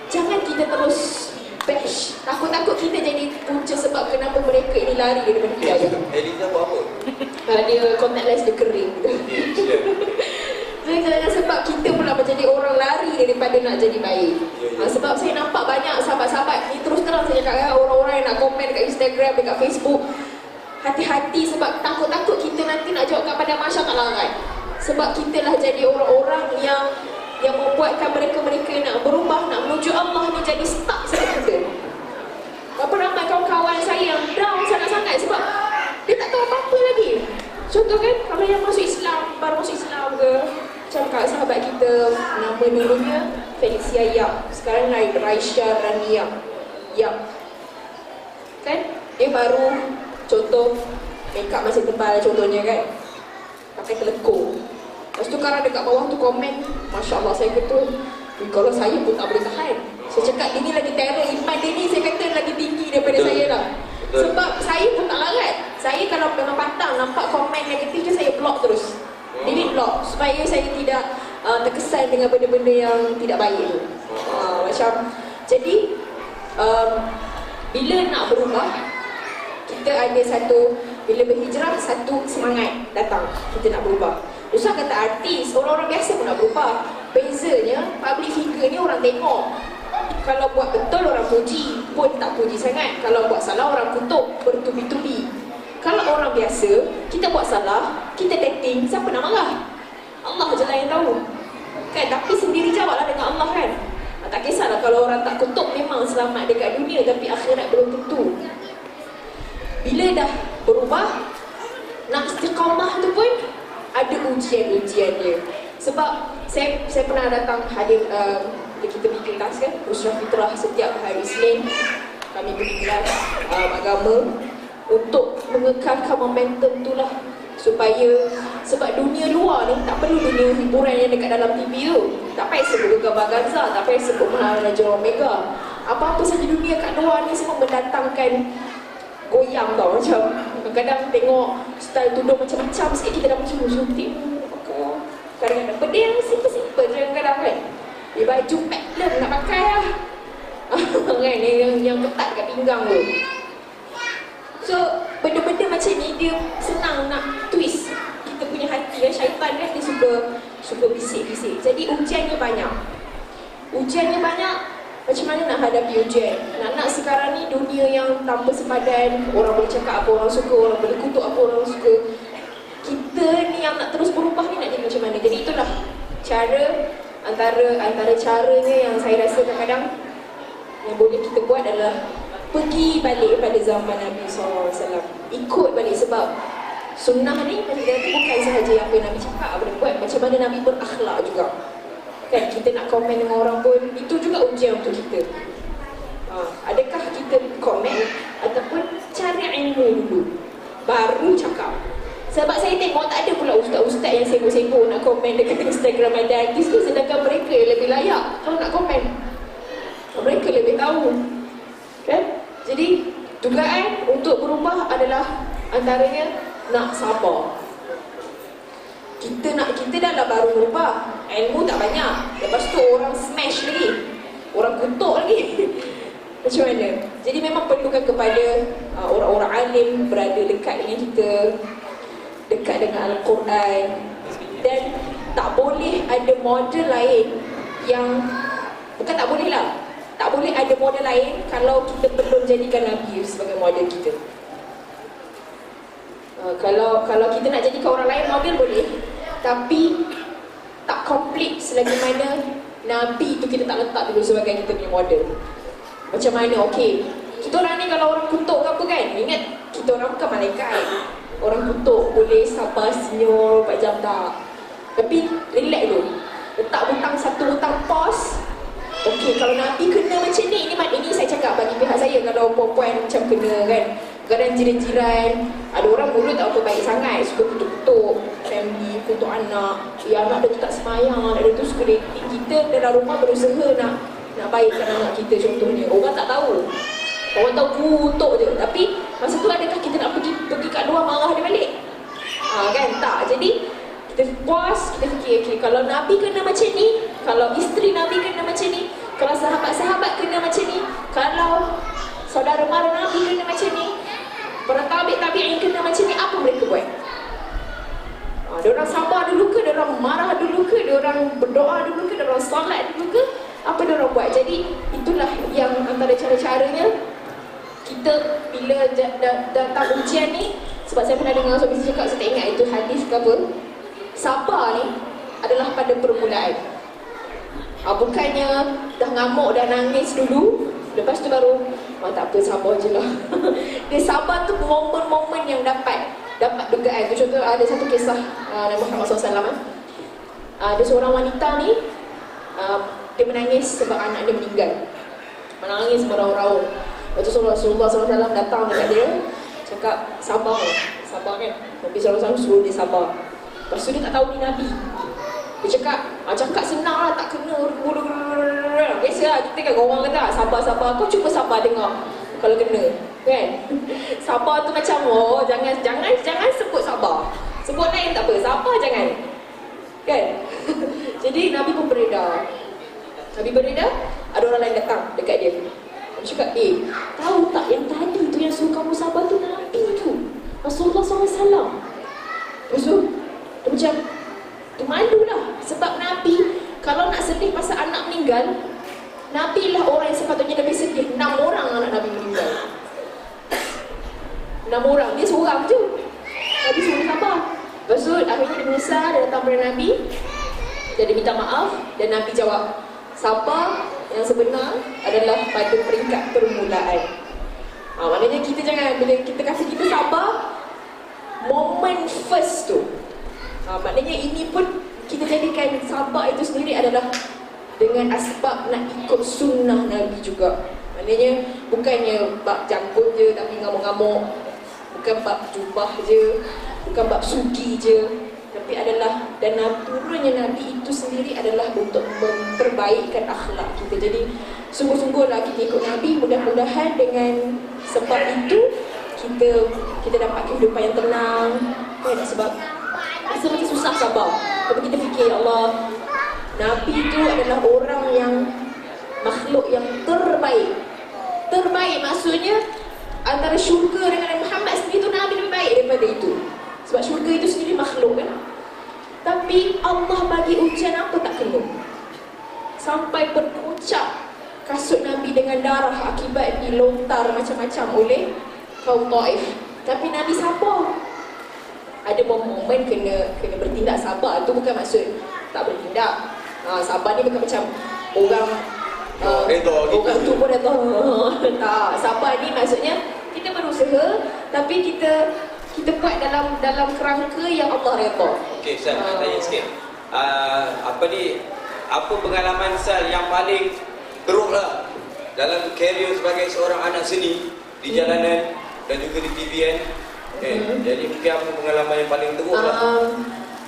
jangan kita terus bash. Takut-takut kita jadi punca sebab kenapa mereka ini lari daripada kita. Eliza buat apa? Dia contact lens dia kering. Jadi jangan sebab kita pula menjadi orang lari daripada nak jadi baik. Sebab saya nampak banyak sahabat-sahabat ni, terus terang saya cakap, orang-orang yang nak komen dekat Instagram, dekat Facebook, hati-hati sebab takut-takut kita nanti nak jawab kepada Masya tak larat. Sebab kita lah jadi orang-orang yang membuatkan mereka-mereka nak berubah, nak menuju Allah ni jadi stuck sebab kita. Berapa ramai kawan-kawan saya yang down sangat-sangat sebab dia tak tahu apa-apa lagi. Contoh kan, kalau yang masuk Islam, baru masuk Islam ke, macam kat sahabat kita, nama dulunya Felicia Yap, sekarang Raisya Rania Yap. Kan, dia baru, contoh, makeup masih tebal contohnya kan, pakai telekung. Lepas tu sekarang dekat bawah tu komen, Masya Allah, saya kata, kalau saya pun tak boleh tahan. Saya cakap, ini lagi terror, iman dia ni saya kata lagi tinggi daripada saya lah. Sebab saya pun tak larat. Saya kalau memang patang nampak komen negatif je, saya block terus. Delete block, supaya saya tidak terkesan dengan benda-benda yang tidak baik tu. Macam, jadi, bila nak berubah, kita ada satu, bila berhijrah, satu semangat datang, kita nak berubah. Usah kata artis, orang-orang biasa pun nak berubah. Bezanya, public figure ni orang tengok. Kalau buat betul orang puji, pun tak puji sangat. Kalau buat salah orang kutuk, bertubi-tubi. Kalau orang biasa, kita buat salah, kita dating, siapa nak marah? Allah je lah yang tahu. Kan, tapi sendiri jawablah dengan Allah kan. Tak kisahlah kalau orang tak kutuk, memang selamat dekat dunia, tapi akhirat belum tentu. Bila dah berubah, nak istiqamah tu pun ada ujian-ujian dia. Sebab saya pernah datang hadir, kita pergi kelas kan, Usrah Fitrah setiap hari Isnin kami pergi kelas agama untuk mengekalkan momentum tu lah, supaya sebab dunia luar ni tak perlu dunia hiburan yang dekat dalam TV tu. Tak payah sebut Gambar Gaza, tak payah sebut Maharaja Raja Omega. Apa-apa saja dunia kat luar ni semua mendatangkan goyang tau. Macam kadang-kadang tengok style tudung macam-macam sikit, kita dah macam suntik. Kadang-kadang benda yang simple-simple je kadang-kadang kan. Dia baju peplum nak pakai lah. Kan, yang ketat kat pinggang tu. So, benda-benda macam ni dia senang nak twist kita punya hati kan. Syaitan kan dia suka bisik-bisik. Jadi ujiannya banyak. Macam mana nak hadapi ujian? Anak-anak sekarang ni dunia yang tanpa sepadan. Orang boleh cakap apa orang suka, orang boleh kutuk apa orang suka. Kita ni yang nak terus berubah ni nak jadi macam mana? Jadi itulah cara, antara caranya yang saya rasa kadang-kadang yang boleh kita buat adalah pergi balik pada zaman Nabi SAW. Ikut balik sebab sunnah ni macam kata bukan sahaja apa yang Nabi cakap, apa dia buat, macam mana Nabi berakhlak juga. Kan kita nak komen dengan orang pun, itu juga ujian untuk kita. Adakah kita komen ataupun cari ilmu dulu baru cakap. Sebab saya tengok tak ada pula ustaz-ustaz yang sibuk-sibuk nak komen dekat Instagram ada artis tu, sedangkan mereka yang lebih layak kalau nak komen. Mereka lebih tahu. Kan? Jadi dugaan untuk berubah adalah antaranya nak sabar. Kita dah lah baru berubah, ilmu tak banyak, lepas tu orang smash lagi, orang kutuk lagi. Macam mana? Jadi memang perlukan kepada orang-orang alim berada dekat dengan kita, dekat dengan Al-Quran. Dan tak boleh ada model lain yang, bukan tak boleh lah, tak boleh ada model lain kalau kita belum jadikan Nabi sebagai model kita. Kalau kita nak jadikan orang lain model boleh, tapi tak komplit selagi mana Nabi tu kita tak letak dulu sebagai kita punya model. Macam mana, okey, kita orang ni kalau orang kutuk ke apa kan, ingat kita orang bukan malaikat. Orang kutuk boleh sabar senyum 4 jam tak. Tapi relax dulu, letak hutang satu hutang pos. Okey, kalau Nabi kena macam ni, ini saya cakap bagi pihak saya. Kalau perempuan macam kena kan, kadang jiran-jiran, ada orang mulut tak apa baik sangat, suka kutuk-kutuk family, kutuk anak. Anak dia tu tak semayang, anak dia tu suka dating. Kita dalam rumah berusaha nak baikkan anak kita contohnya. Orang tak tahu, orang tahu kutuk je. Tapi masa tu adakah kita nak pergi kat luar marah dia balik? Kan tak. Jadi kita puas, kita fikir, okay, kalau Nabi kena macam ni, kalau isteri Nabi kena macam ni, kalau sahabat-sahabat kena macam ni, kalau saudara mara Nabi kena macam ni, para tabi'in kena macam ni, apa mereka buat? Diorang sabar dulu ke? Diorang marah dulu ke? Diorang berdoa dulu ke? Diorang solat dulu ke? Apa diorang buat? Jadi itulah yang antara cara-caranya kita bila datang ujian ni. Sebab saya pernah dengar suami saya cakap, saya tak ingat itu hadis ke apa, sabar ni adalah pada permulaan. Bukannya dah ngamuk, dah nangis dulu, lepas tu baru tak apa, sabar je lah. Dia sabar tu momen-momen yang dapat dugaan. Contoh ada satu kisah Nabi Muhammad SAW. Ada seorang wanita ni, dia menangis sebab anak dia meninggal. Menangis merau-rau. Lepas tu Rasulullah SAW datang dekat dia, cakap sabar kan. Nabi SAW suruh dia sabar. Lepas tu dia tak tahu ni Nabi. Dia cakap senang lah, tak kena. Biasa lah, kita kan orang kata sabar-sabar. Kau cuba sabar dengar kalau kena, kan? Sabar tu macam, jangan sebut sabar. Sebut lain tak apa, sabar jangan, kan? Jadi Nabi pun beredar. Ada orang lain datang dekat dia. Dia cakap, tahu tak yang tadi tu yang suruh kamu sabar tu Nabi tu, Rasulullah SAW. Lepas tu dia macam malulah. Sebab Nabi kalau nak sedih pasal anak meninggal, Nabi lah orang yang sepatutnya lebih sedih. 6 orang anak Nabi meninggal. 6 orang, dia seorang je. Nabi suruh sabar. Lepas tu akhirnya dia menyesal, dia datang kepada Nabi, dia minta maaf. Dan Nabi jawab, sabar yang sebenar adalah pada peringkat permulaan. Maknanya kita jangan, bila kita kasi kita sabar, moment first tu. Maknanya ini pun kita jadikan sabar itu sendiri adalah dengan asbab nak ikut sunnah Nabi juga. Maknanya bukannya bab janggut je tapi ngamuk-ngamuk, bukan bab jubah je, bukan bab sugi je, tapi adalah, dan turunnya Nabi itu sendiri adalah untuk memperbaikan akhlak kita. Jadi sungguh-sungguhlah kita ikut Nabi. Mudah-mudahan dengan sebab itu kita dapat kehidupan yang tenang, kan? Sebab rasa macam susah sabar, tapi kita fikir, Allah, Nabi itu adalah orang yang makhluk yang terbaik. Terbaik maksudnya antara syurga dengan Nabi Muhammad sendiri tu Nabi lebih baik daripada itu. Sebab syurga itu sendiri makhluk kan. Tapi Allah bagi ujian apa tak kena. Sampai berpucak kasut Nabi dengan darah akibat dilontar macam-macam oleh kaum Taif. Tapi Nabi sabar. Ada momen kena bertindak sabar. Itu bukan maksud tak bertindak. Sabar ni bukan macam orang orang tu pun dah tak. Sabar ni maksudnya kita berusaha, tapi kita buat dalam kerangka yang Allah redha. Okey, Ustaz, nak tanya sikit. Apa pengalaman Ustaz yang paling teruk lah dalam career sebagai seorang anak seni di jalanan dan juga di TVN? Jadi mungkin apa pengalaman yang paling teruk lah?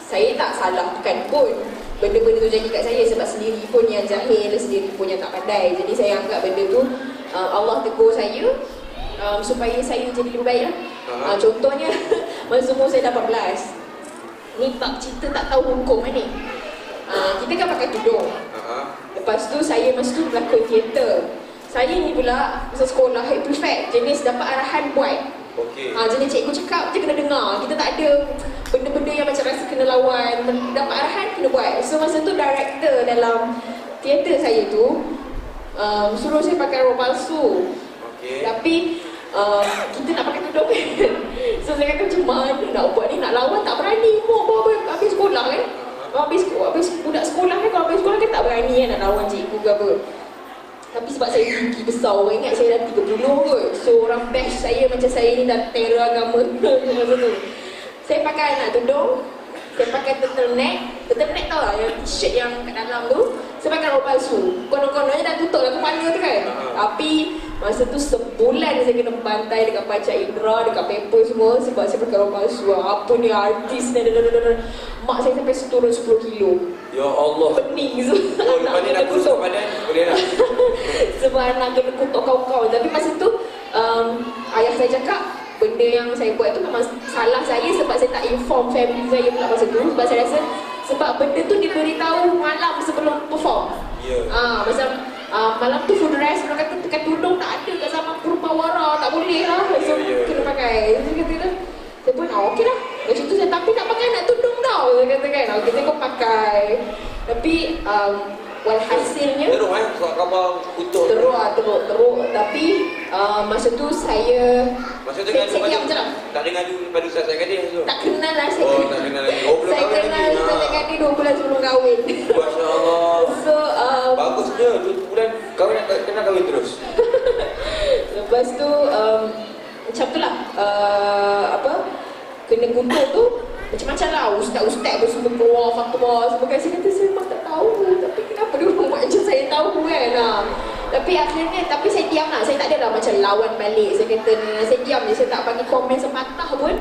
Saya tak salahkan pun benda-benda tu jadi kat saya, sebab sendiri pun yang jahil, sendiri pun yang tak pandai. Jadi saya anggap benda tu Allah tegur saya supaya saya jadi lebih baik lah. Contohnya masa umur saya 18 ni, pak cerita tak tahu hukum ni. Kita kan pakai tudung. Lepas tu saya masa tu berlakon teater. Saya ni pula masa sekolah head prefect, jenis dapat arahan buat. Jenis cikgu cakap je kena dengar. Kita tak ada benda-benda yang macam rasa kena lawan. Dapat arahan kena buat. So masa tu director dalam teater saya tu suruh saya pakai rok palsu. Tapi kita nak pakai tudung kan. So saya kata macam mana nak buat ni, nak lawan tak berani pun. Habis sekolah kan, habis budak sekolah kan, kalau habis sekolah kan tak berani kan nak lawan cikgu ke apa. Tapi sebab saya tinggi besar, orang ingat saya dah 30 kot. So orang batch saya macam saya ni dah terror agama masa tu. Saya pakai nak tudung, saya pakai turtleneck tau lah, yang t-shirt yang kat dalam tu. Saya pakai rok palsu. Konon-kononnya dah tutup lah kepala tu kan. Tapi masa tu sebulan saya kena bantai dekat Panca Indra, dekat paper semua sebab saya pakai rok palsu. Apa ni artis ni, mak saya sampai turun 10 kilo. Ya Allah. Pening semua. Oh, lepas ni nak kusuk badan boleh lah. Sebab nak kena kutuk kau-kau. Tapi masa tu ayah saya cakap benda yang saya buat tu memang salah saya sebab saya tak inform family saya pula masa tu. Sebab saya rasa sebab benda tu diberitahu malam sebelum perform. Ya. Macam malam tu full dress, orang kata pakai tudung tak ada kat zaman Purpawara, tak boleh lah. So kena pakai. Saya kata saya pun okey lah. Macam tu saya tapi tak pakai nak tudung tau. Saya kata kan, okey saya pun pakai. Tapi walhasilnya Teruk sebab khabar kutuk. teruk. Tapi masa tu saya Masa tu saya ngadu diam je lah. tak ada ngadu pada Ustaz Gadis tu. Tak kenal lah saya. Oh, tak kenal lagi. Oh, belum Saya kahwin kenal lagi. Ustaz Gadis 2 bulan sebelum kahwin. Masya-Allah. So Bagusnya 2 bulan kahwin nak kena kahwin terus. lepas tu macam tu lah kena kutuk tu macam-macam lah. Ustaz-ustaz pun semua keluar fatwa semua kan. Saya kata saya memang tak tahu, tapi kenapa dia orang buat macam saya tahu kan. Tapi akhirnya saya diam lah. Saya tak adalah macam lawan balik. Saya kata saya diam je, saya tak bagi komen sepatah pun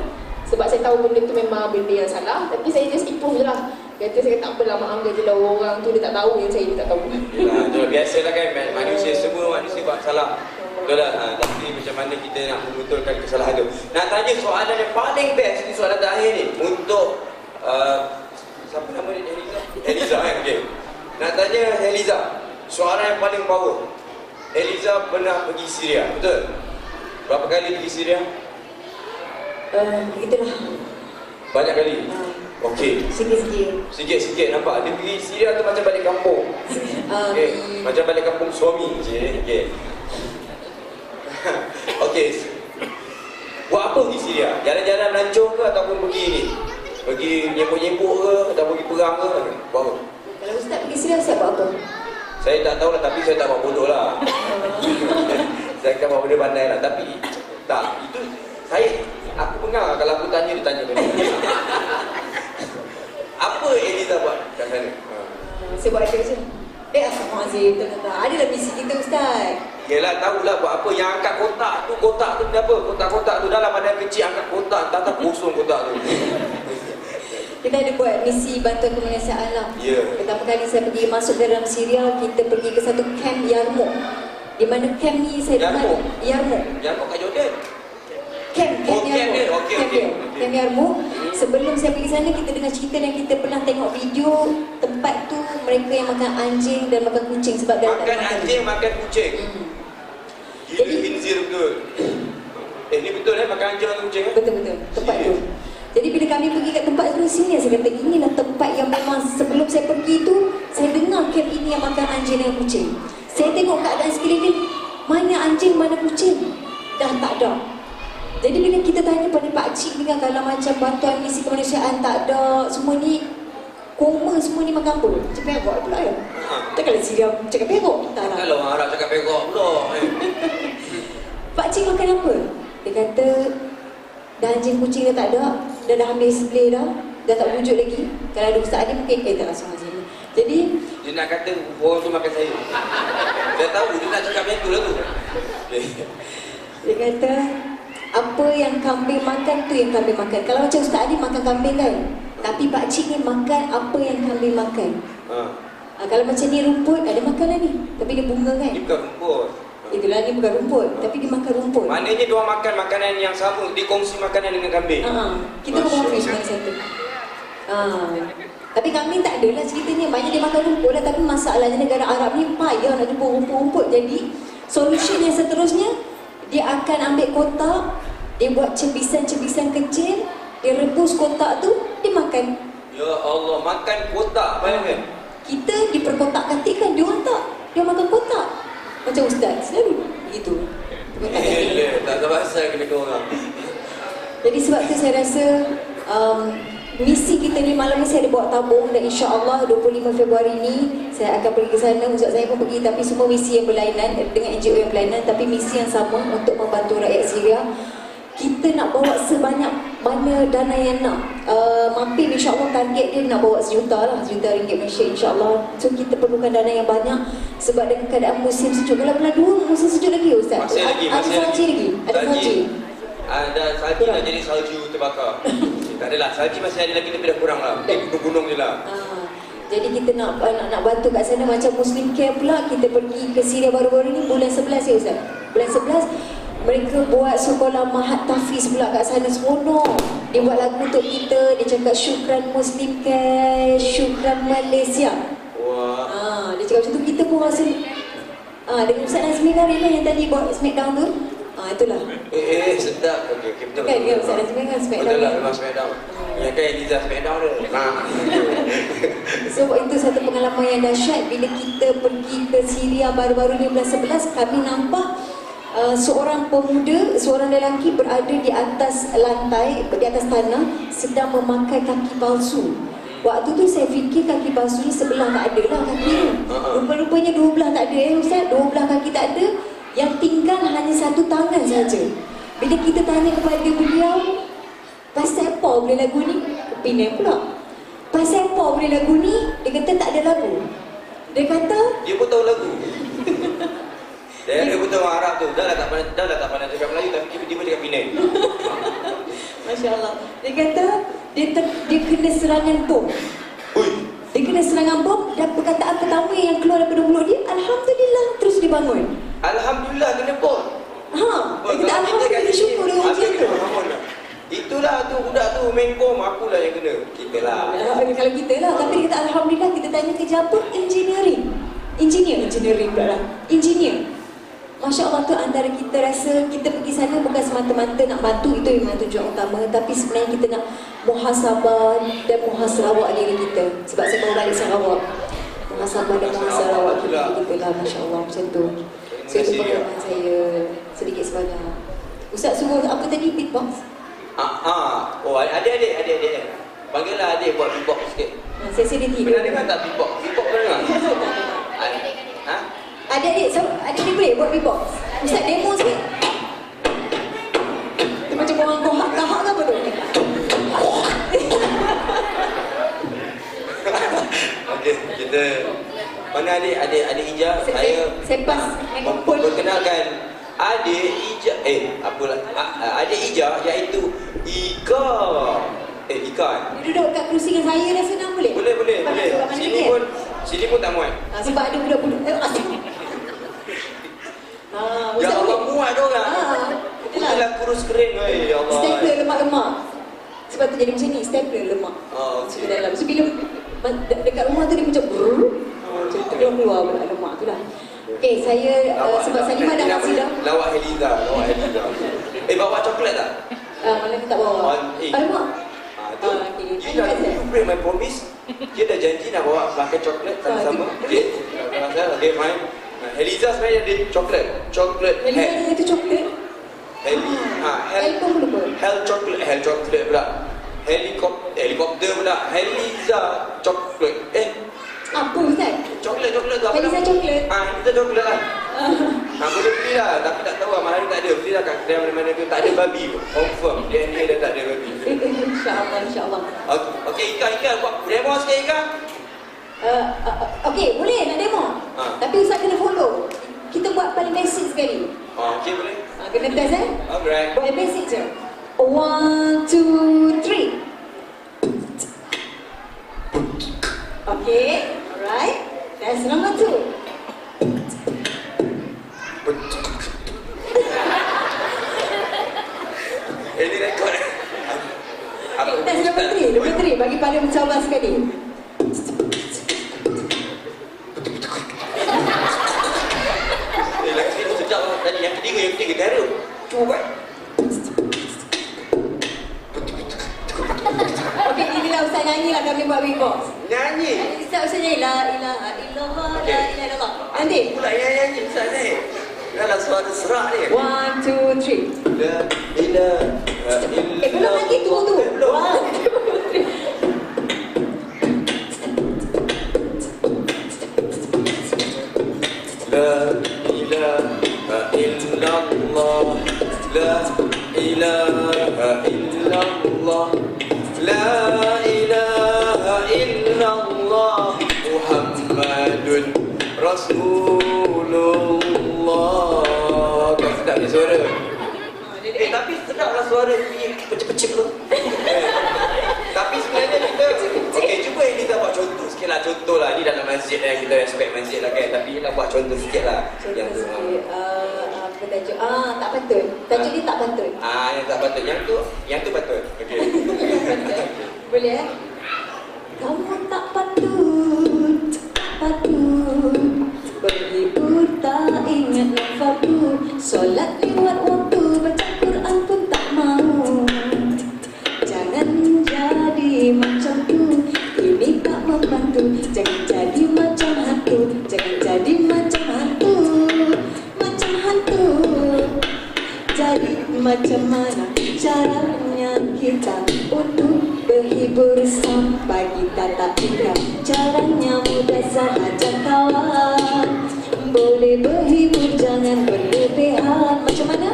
sebab saya tahu benda tu memang benda yang salah. Tapi saya just improve je lah. Saya tak apalah, maafkan je lah orang tu, dia tak tahu yang saya tak tahu. Yalah, biasalah kan manusia, semua manusia buat salah. Betul lah. Tapi macam mana kita nak membetulkan kesalahan tu. Nak tanya soalan yang paling best ni, soalan terakhir ni untuk siapa nama dia? Eliza kan? Okay. Nak tanya Eliza, soalan yang paling power. Eliza pernah pergi Syria, betul? Berapa kali pergi Syria? Begitulah. Banyak kali? Okey. Sikit-sikit nampak. Dia pergi Syria tu macam balik kampung. Okay. Macam balik kampung suami je. Okay. Okey. Buat apa pergi Syria? Jalan-jalan melancong ke ataupun pergi ni? Pergi nyepuk-nyepuk ke atau pergi perang ke? Buat apa? Kalau Ustaz pergi Syria, Ustaz buat apa? Saya tak tahu lah, tapi saya tak buat bodoh lah. Saya akan buat benda pandai lah. Tapi tak, itu aku pengang kalau aku tanya, dia tanya benda. Apa Eliza buat kat sana? Saya buat kerja. Astagfirullahaladzim, adalah misi kita Ustaz. Yelah, tahulah buat apa. Yang angkat kotak tu benda apa? Kotak-kotak tu dalam badan kecil angkat kotak, tak kosong kotak tu. Kita ada buat misi bantuan kemanusiaan lah. Ya. Pertama kali saya pergi masuk dalam Syria, kita pergi ke satu kamp Yarmouk. Di mana kamp ni saya Yarmouk? Yarmouk. Yarmouk kat Jordan? Camp Yarmouk. Okey. Camp Yarmouk. Sebelum saya pergi sana, kita dengar cerita dan kita pernah tengok video tempat tu mereka yang makan anjing dan makan kucing sebab dah tak Makan ada anjing, makan kucing. Gila khinzir betul. Ni betul makan anjing makan kucing kan? Betul-betul, tempat tu. Jadi bila kami pergi kat tempat tu sini, saya kata inilah tempat yang memang sebelum saya pergi tu, saya dengar camp ini yang makan anjing dan kucing. Saya tengok keadaan sekeliling, mana anjing, mana kucing. Dah tak ada. Jadi bila kita tanya pada pakcik ni kan, kalau macam bantuan misi kemanusiaan tak ada, semua ni koma, semua ni makan apa? Macam perok pula ya? Tak kalau Syria cakap perok, tak lah. Kalau orang Arab cakap perok pula. Pakcik makan apa? Dia kata, dah anjing kucing dah tak ada, dah ambil display dah tak wujud lagi. Kalau ada Ustaz Ali mungkin tak langsung sini. Jadi dia nak kata orang tu makan saya. Saya tahu dia nak cakap macam tu lah tu. dia kata, apa yang kambing makan tu yang kambing makan. Kalau macam Ustaz Ali makan kambing kan, tapi pakcik ni makan apa yang kambing makan. Kalau macam ni rumput, ada makanan ni, tapi dia bunga kan. Dia bukan rumput. Itulah, ni bukan rumput, tapi dia makan rumput. Maknanya dia orang makan makanan yang sama, dikongsi makanan dengan kambing. Kita berkonflik dengan satu. Tapi kambing tak adalah ceritanya, banyak dia makan rumput lah. Tapi masalahnya negara Arab ni payah nak jumpa rumput-rumput. Jadi solution yang seterusnya, dia akan ambil kotak, dia buat cebisan-cebisan kecil, dia rebus kotak tu, dia makan. Ya Allah, makan kotak, bayangkan. Kita diperkotak-katikkan, dia orang tak. Dia makan kotak. Macam Ustaz, selalu begitu. Tak sebab kena kau orang. Jadi sebab tu saya rasa misi kita ni malam ni saya ada bawa tabung, dan insya-Allah 25 Februari ni saya akan pergi ke sana. Ustaz saya pun pergi, tapi semua misi yang berlainan dengan NGO yang berlainan, tapi misi yang sama untuk membantu rakyat Syria. Kita nak bawa sebanyak mana dana yang nak. Mampir insya-Allah target dia nak bawa RM1 lah, RM1 Malaysia insya-Allah. So kita perlukan dana yang banyak sebab dengan keadaan musim sejuk. Kalau bulan 2 musim sejuk lagi Ustaz. Masih lagi, Ada salji lagi. Ada salji. Ada salji dah jadi salju terbakar. Tak adalah, salji masih ada lagi tapi dah kurang lah. Mungkin gunung-gunung je lah. Jadi kita nak bantu kat sana. Macam Muslim Care pula, kita pergi ke Syria baru-baru ni bulan 11 ya Ustaz. Bulan 11 mereka buat sekolah Mahat Tafiz pula kat sana, seronok. Dia buat lagu untuk kita, dia cakap syukran Muslim Care, syukran Malaysia. Wah. Dia cakap macam tu, kita pun rasa dengan Ustaz Nazmi Karim yang tadi buat Smackdown tu. Itulah. Sedap. Okey, betul. Kan dia Ustaz Nazmi kan Smackdown. Betul lah, memang Smackdown. Yang kan Eliza Smackdown tu. So itu satu pengalaman yang dahsyat. Bila kita pergi ke Syria baru-baru ni bulan 11, kami nampak seorang pemuda, seorang lelaki berada di atas lantai, di atas tanah, sedang memakai kaki palsu. Waktu tu saya fikir kaki palsu ni sebelah tak ada lah kaki ni. Rupa-rupanya dua belah tak ada Ustaz, dua belah kaki tak ada. Yang tinggal hanya satu tangan saja. Bila kita tanya kepada beliau, pasal apa boleh lagu ni? Penang pula. Pasal apa boleh lagu ni? Dia kata tak ada lagu. Dia kata dia pun tahu lagu. Dia pun tahu Arab tu. Dah lah tak pandai cakap Melayu tapi tiba-tiba cakap Penang. Masya-Allah. Dia kata dia kena serangan bom. Dia kena serangan bom, dan perkataan pertama yang keluar daripada mulut dia, alhamdulillah, terus dia bangun. Alhamdulillah kena bom. Dia kata alhamdulillah, dia syukur dengan ujian tu. Itulah tu budak tu main bom, akulah yang kena. Kita lah. Kalau kita lah, tapi dia kata alhamdulillah. Kita tanya kerja apa? Engineering pula lah. Engineer. Masya Allah tu antara kita rasa kita pergi sana bukan semata-mata nak bantu, itu memang tujuan utama, tapi sebenarnya kita nak muhasabah dan muhasabah diri kita. Sebab saya baru balik Sarawak, muhasabah dan muhasabah diri kita lah. Masya Allah macam tu. So itu pengalaman saya sedikit sebanyak. Ustaz suruh apa tadi? Beatbox? Oh adik. Panggillah adik buat beatbox sikit. Saya dia tidur. Pernah dengar tak beatbox? Beatbox pernah dengar? Adik-adik boleh buat beatbox? Ustaz demo sikit. Dia macam orang kohak-kahak ke apa tu? Okey, kita mana adik Ija? Saya pas memperkenalkan adik Ija. Adik Ija iaitu Ika. Ika kan? Dia duduk kat kerusi dengan saya dah senang boleh? Boleh. Sini pun tak muat. Sebab ada budak-budak. Ya Allah, muat orang. Itulah kurus kering. Ya Allah. Stapler lemak-lemak. Sebab tu jadi macam ni, stapler lemak. Okey. Dalam. So bila dekat rumah tu dia macam macam keluar pula lemak tu lah. Okey, saya sebab Salimah dah nasi dah. Lawak Eliza. Bawa coklat tak? Malam ni tak bawa. Alamak. You break my promise. Dia dah janji nak bawa pakai coklat sama-sama. Okay, fine. Eliza sebenarnya dia coklat. Eliza itu coklat? Hell coklat pula. Helikopter pula. Eliza coklat. Apa Ustaz? Coklat tu apa? Eliza coklat? Eliza coklat lah. Boleh beli lah, tapi tak tahu lah, malam ni tak ada. Beli lah kat kedai mana-mana tu, tak ada babi pun. Confirm, dia dah tak ada babi. InsyaAllah. Okey, Ika, buat demo sikit Ika. Okey, boleh nak demo. Tapi Ustaz kena follow. Kita buat paling basic sekali. Okey, boleh. Kena test Alright. Buat yang basic je. 1, 2, 3. Okay, alright. That's number 2. Ini rekod. Okay, that's number 3. Number 3, bagi pada mencabar sekali. Lagi ni sejak tadi yang ketiga teruk. Cuba buat. Okay, inilah Ustaz nyanyi lah kami buat beatbox. Nyanyi. Ustaz nyanyi la ilaha illallah la ilaha illallah. Nanti pula nyanyi Ustaz ni. Dalam suara serak ni. 1, 2, 3. La ilaha illallah. tunggu tu. Belum. La ilaha illallah, la ilaha illallah, la ilaha illallah, Muhammadun Rasulullah. Tak sedap ni suara. Tapi sedaplah suara ni pecik-pecik tu. Tapi sebenarnya kita okey, cuba kita buat contoh sikitlah. Contohlah ni dalam masjid yang kita respect masjid lah kan. Tapi kita buat contoh sikitlah. Contoh Yang tu. sikit. Apa tajuk? Tak patut. Tajuk dia tak patut. Yang tak patut. Yang tu patut. Okey. Boleh eh? Kamu tak patut, patut. Beribu tak ingat fardu. Solat lewat waktu, baca Quran pun tak mau. Jangan jadi macam tu, ini tak membantu. Jangan jadi macam hantu, jangan jadi macam hantu, macam hantu. Jadi macam mana caranya kita untuk berhibur sampai kita tak ingat? Caranya mudah sahaja kawan. Boleh berhibur jangan berlebihan. Macam mana?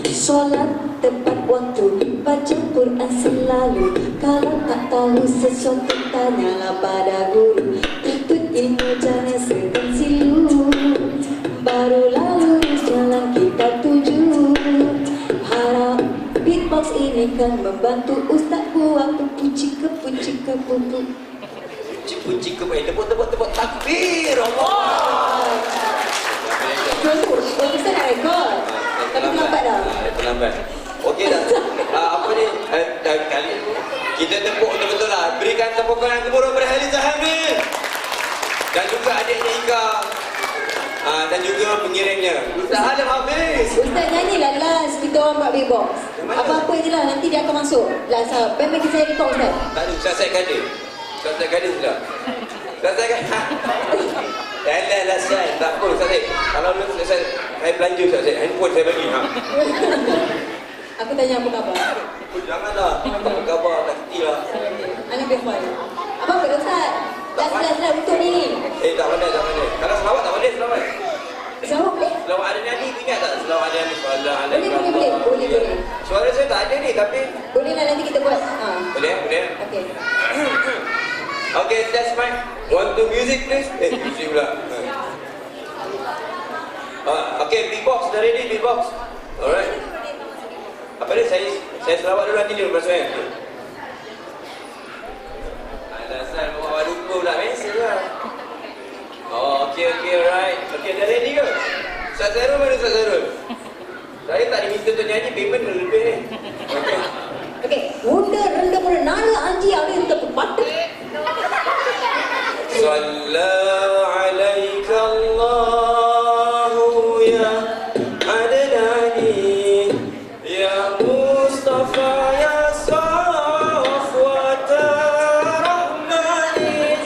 Solat tepat waktu, baca Quran selalu. Kalau tak tahu sesuatu tanyalah pada guru. Tuntut ilmu jangan segan silu. Barulah lurus jalan kita tuju. Harap beatbox ini kan membantu Ustaz buat pucika pucika pupu. Pucik-pucik ke tepuk takbir Allah. Dulu, Ustaz nak rekod. Tapi terlambat dah. Terlambat. Okey dah. Apa ni? Kali kita tepuk betul-betul lah. Berikan tepukan yang gemuruh pada Haliza Hamid. Dan juga adiknya Ika. Dan juga pengiringnya Ustaz Halim Hafiz. Ustaz nyanyilah last kita orang buat beatbox. Apa-apa je lah, nanti dia akan masuk. Last, band bagi saya rekod Ustaz. Tak ada, selesaikan dia. Selesaikan dia sudah. Selesaikan. Lah saya. Tak apa Ustaz Syed. Kalau lu selesai, saya belanja Ustaz Syed. Handphone saya bagi. Aku tanya apa khabar? Janganlah. Apa khabar? Tak kerti lah. Anak biar apa Ustaz? Last untuk ni. Tak pandai. Kalau selawat tak pandai selawat. Selawat boleh? Selawat ada nyanyi, ingat tak? Selawat ada nyanyi. Boleh. Suara saya tak ada ni tapi... Boleh lah nanti kita buat. Boleh? Okey. Okay, test mic. Want to music please? Music pula. Okay, beatbox. Dah ready beatbox? Alright. Apa dia? Saya selawat dulu nanti dia masuk kan? Alasan awak lupa pula. Biasa lah. Okay, alright. Okay, dah ready ke? Ustaz Zairul mana Ustaz Zairul? Saya tak diminta untuk nyanyi, payment lebih ni. Okay. Okey. Bunda rendah pada nala anji ada yang terpatut. Sallallahu alaika Allahu ya Adnani ya Mustafa ya Safwat Rahmani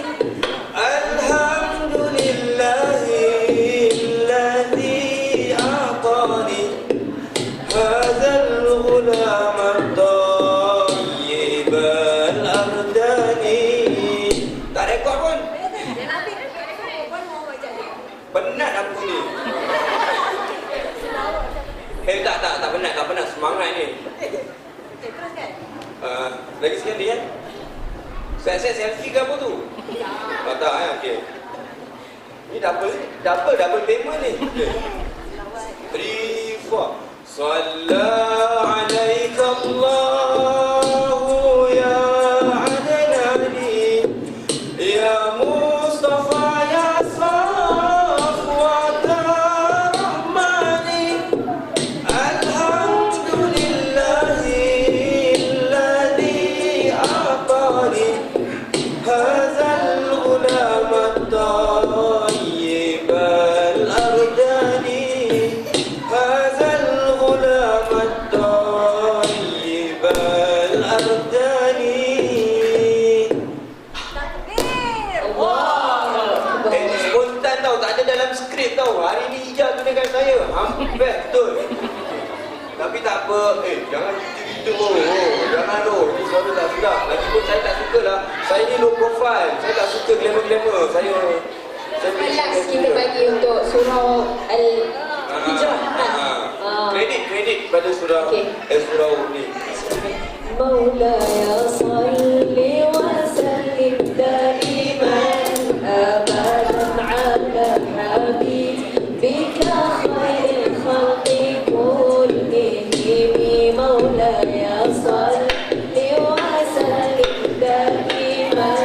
Alhamdulillahi alladhi a'tani hadzal ghulam at-tayyib al-ardani. Tak rekod pun. Penat aku ni. Tak penat. Semangat ni. Lagi sekali kan? Saya selfie ke apa tu? Tak okey. Ni double payment ni. Okay. 3, 4. Sallallahu alaika Allahu ya Adnani ya Mustafa ya Safwat Rahmani Alhamdulillahi alladhi a'tani hadzal ghulam at-tayyib al-ardani hadzal ghulam at-tayyib al-ardani. Spontan tau, tak ada dalam skrip tau. Hari ni Ijaz tu dengan saya. Hampir betul. Tapi tak apa. Jangan gitu Itu jangan ini suara tak sedap. Lagipun saya tak suka lah. Saya ni low profile. Saya tak suka glamour-glamour. Saya Last kita bagi untuk surau Al-Hijrah. Kredit pada surau surau ni. مولاي صل وسلم دائما ابدا على حبيبك خير الخلق كلهم مولاي صل وسلم دائما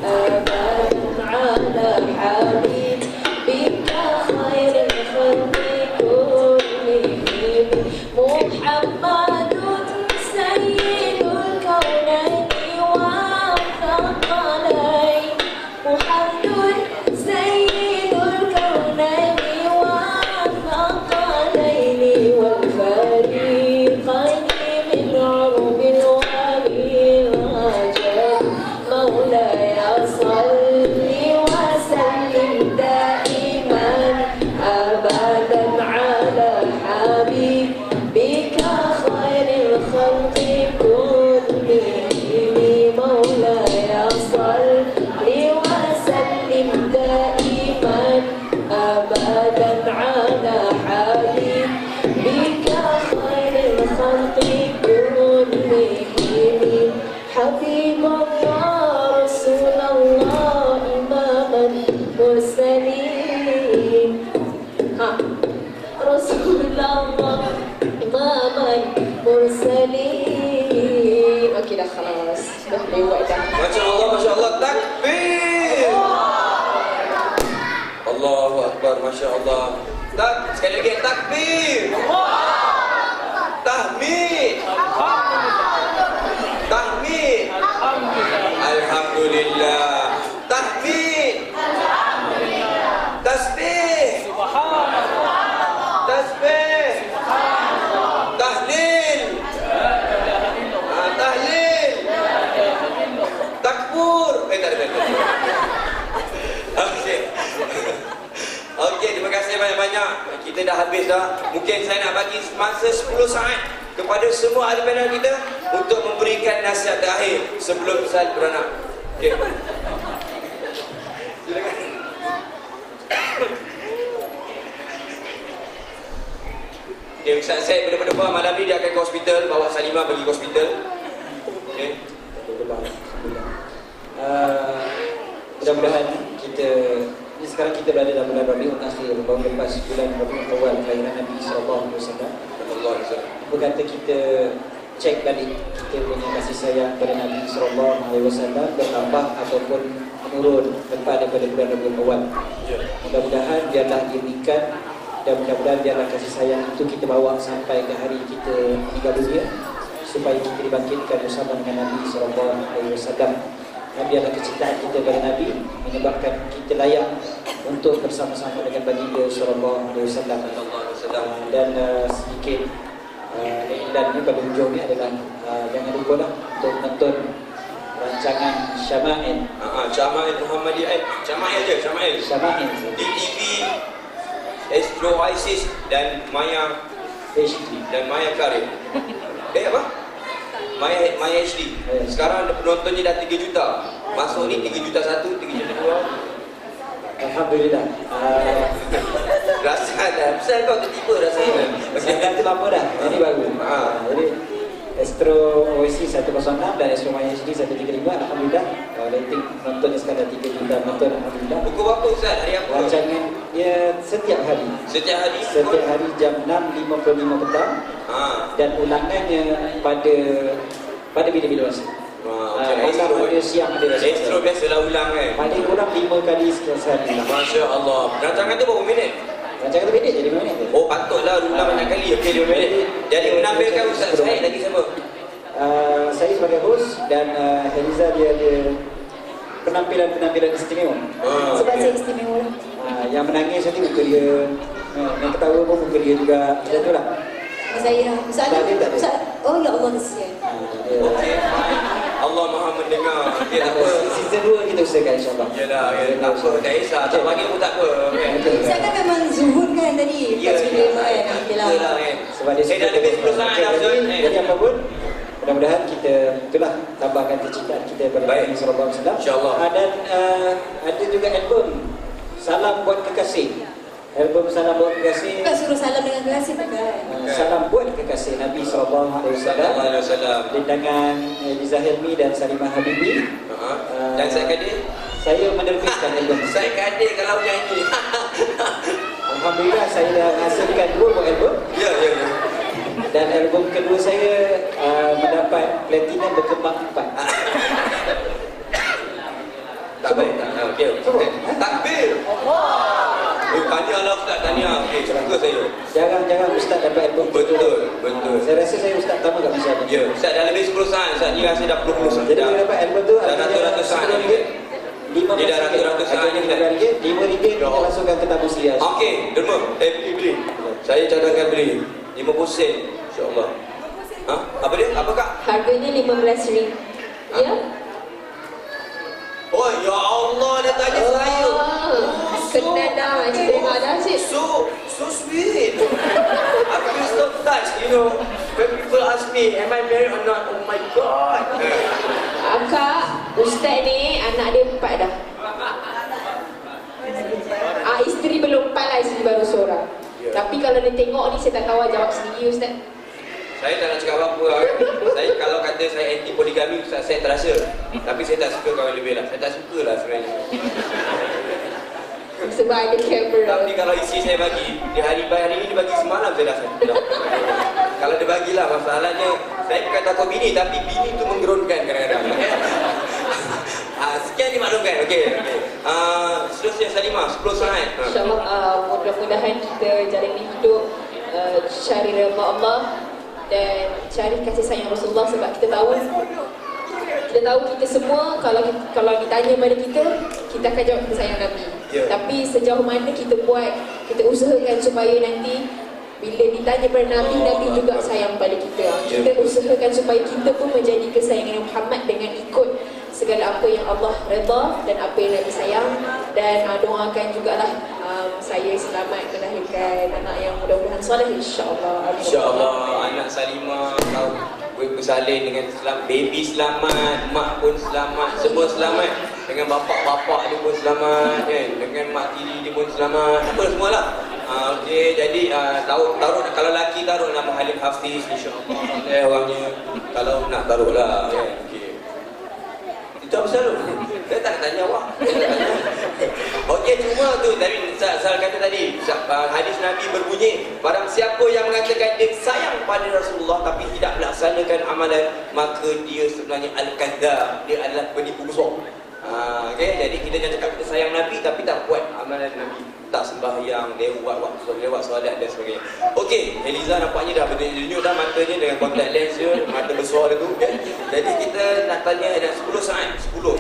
ابدا على حبيبك خير الخلق كلهم محمد سيد الكونين والثقلين محمد سيد الكونين والثقلين والفريقين من عرب وبالعجم مولاي صل وسلم دائما ابدا على حبيبك خير الخلق كلهم مولاي صل وسلم دائما ابدا على حبيبك خير الخلق كلهم حبيب الله رسول الله امام المرسلين رسول الله إمام المرسلين. Okey dah khalas. Dah lewat dah. Masya Allah, takbir. Allahu Akbar, Masya Allah. Sekali lagi, takbir. Tahmid. Tahmid. Alhamdulillah. Tahmid. Tasbih. Tasbih. Tahlil. Tahlil. Takbur. Tak ada. Okey, terima kasih banyak-banyak. Kita dah habis dah. Mungkin saya nak bagi masa 10 saat kepada semua ahli panel kita untuk memberikan nasihat terakhir sebelum saat beranak. Okey. Silakan. Okay, Ustaz Syed pada malam ni dia akan ke hospital, bawa Salimah pergi ke hospital. Okay. Mudah-mudahan kita ini sekarang kita berada dalam bulan Rabiul Akhir, baru lepas bulan Rabiul Awal kelahiran Nabi sallallahu alaihi wasallam. Berkata kita cek balik kita punya kasih sayang pada Nabi sallallahu alaihi wasallam bertambah ataupun menurun lepas daripada bulan Rabiul Awal. Mudah-mudahan biarlah diunikan dan mudah-mudahan biarlah kasih sayang itu kita bawa sampai ke hari kita meninggal dunia supaya kita dibangkitkan bersama dengan Nabi sallallahu alaihi wasallam. Dan biarlah kecintaan kita kepada Nabi menyebabkan kita layak untuk bersama-sama dengan baginda sallallahu alaihi wasallam. Dan sedikit iklannya pada hujung ni adalah jangan lupa lah untuk menonton rancangan Syama'il. Syama'il Muhammadiyah. Syama'il di TV Astro Isis dan Maya HD dan Maya Karim. Apa? Maya HD. Sekarang penontonnya dah 3 juta. Masuk ni 3 juta 1, 3 juta 2. Alhamdulillah. Rasa dah. Pasal kau tertiba rasanya. Saya kata lama dah. Jadi baru. Jadi Astro OIC 106 dan Astro Maya HD 135. Alhamdulillah. Rating penontonnya sekarang 3 juta penonton. Alhamdulillah. Pukul berapa Ustaz? Hari apa? Rancangan dia setiap hari. Setiap hari Jam 6.55 petang. Dan ulangannya pada bila-bila masa. Malam ada, siang ada. Astro biasalah ulang kan. Paling kurang 5 kali sehari. Masya Allah. Rancangan tu berapa minit? Rancangan tu pendek jadi 5 minit. Oh patutlah ulang banyak kali. Okey 5 minit. Jadi menampilkan Ustaz Syed lagi siapa? Saya sebagai host dan Heliza dia ada penampilan istimewa. Sebab saya istimewa. Yang menangis nanti muka dia, yang ketawa pun muka dia juga. Macam tu lah. Saya Ustaz. Oh ya Allah kesian. Okey. Allah Maha mendengar. Okey tak apa. Season 2 kita usahakan insyaAllah. Yalah, tak apa. Tak kisah. Tak bagi pun tak apa. Saya kan memang zuhud kan tadi. Ya, Okeylah. sebab dia saya dah lebih 10 saat dah Ustaz. Jadi apa pun mudah-mudahan kita itulah tambahkan kecintaan kita kepada Nabi sallallahu alaihi wasallam. InsyaAllah. Dan ada juga album Salam Buat Kekasih. Album Salam Buat Kekasih. Bukan suruh salam dengan kekasih bukan. Salam Buat Kekasih Nabi sallallahu alaihi wasallam. Dengan Eliza Helmi dan Salimah Habibi. Dan saya Kadir. Saya menerbitkan album. Saya Kadir kalau nyanyi. Alhamdulillah saya dah hasilkan 2 buah album. Ya. Dan album kedua saya mendapat platinum berkembang 4. Tak baik. Okey. Takbir. Tahniahlah Ustaz, tahniah. Okey, suka saya. Jarang-jarang Ustaz dapat album. Betul. Saya rasa saya Ustaz pertama kat Malaysia. Ya, Ustaz dah lebih 10 saat. Ustaz ni rasa dah puluh saat. Jadi bila dapat album tu dah ratus-ratus saat ni. Dia dah ratus-ratus saat ni. RM5 kita langsungkan ke tabung Sias. Okey, derma. Beli. Saya cadangkan beli 50 sen. InsyaAllah. Apa dia? Apa kak? Harganya RM15. Ya? Oh, ya Allah, dia tanya saya. Kenal dah macam tengok dah cik. So sweet. I feel so touched, you know. When people ask me, am I married or not? Oh my God. Akak, Ustaz ni anak dia 4 dah. Isteri belum 4 lah, isteri baru seorang. Tapi kalau dia tengok ni, saya tak tahu jawab sendiri Ustaz. Saya tak nak cakap apa-apa lah. Saya kalau kata saya anti poligami, saya terasa. Tapi saya tak suka kahwin lebih lah. Saya tak suka lah sebenarnya. Sebab ada kamera. Tapi kalau isteri saya bagi, di hari ini dia bagi semalam saya dah. Kalau dia bagilah, masalahnya saya bukan takut bini, tapi bini tu menggeronkan kadang-kadang. Sekian dimaklumkan. Okey. Seterusnya Salimah, 10 saat. InsyaAllah mudah-mudahan kita jalani hidup cari redha Allah dan cari kasih sayang Rasulullah, sebab kita tahu kita semua kalau ditanya pada kita akan jawab kita sayang Nabi. Tapi sejauh mana kita usahakan supaya nanti bila ditanya pada Nabi juga sayang pada kita. Kita usahakan supaya kita pun menjadi kesayangan Muhammad dengan ikut segala apa yang Allah redha dan apa yang Nabi sayang. Dan doakan jugalah saya selamat melahirkan anak yang mudah-mudahan soleh, insyaAllah. InsyaAllah anak Salimah tahu bersalin dengan baby selamat, mak pun selamat, semua selamat. Dengan bapak-bapak dia pun selamat kan, dengan mak tiri dia pun selamat, apa semualah. Okey, jadi taruh kalau lelaki taruh nama Halim Hafiz, insya-Allah. Orangnya kalau nak taruhlah kan. Okey. Itu apa selalu? Saya tak nak tanya awak. Okey, cuma tu tadi Ustaz kata tadi, hadis Nabi berbunyi, barang siapa yang mengatakan dia sayang pada Rasulullah tapi tidak melaksanakan amalan, maka dia sebenarnya al-kadzdzab, dia adalah penipu besar. Okey, jadi kita jangan cakap kita sayang Nabi tapi tak buat amalan Nabi, tak sembahyang, lewat solat dan sebagainya. Okey, Eliza nampaknya dah berdenyut dah matanya dengan contact lens dia, mata besar dia tu. Jadi kita nak tanya dah 10 saat, 10.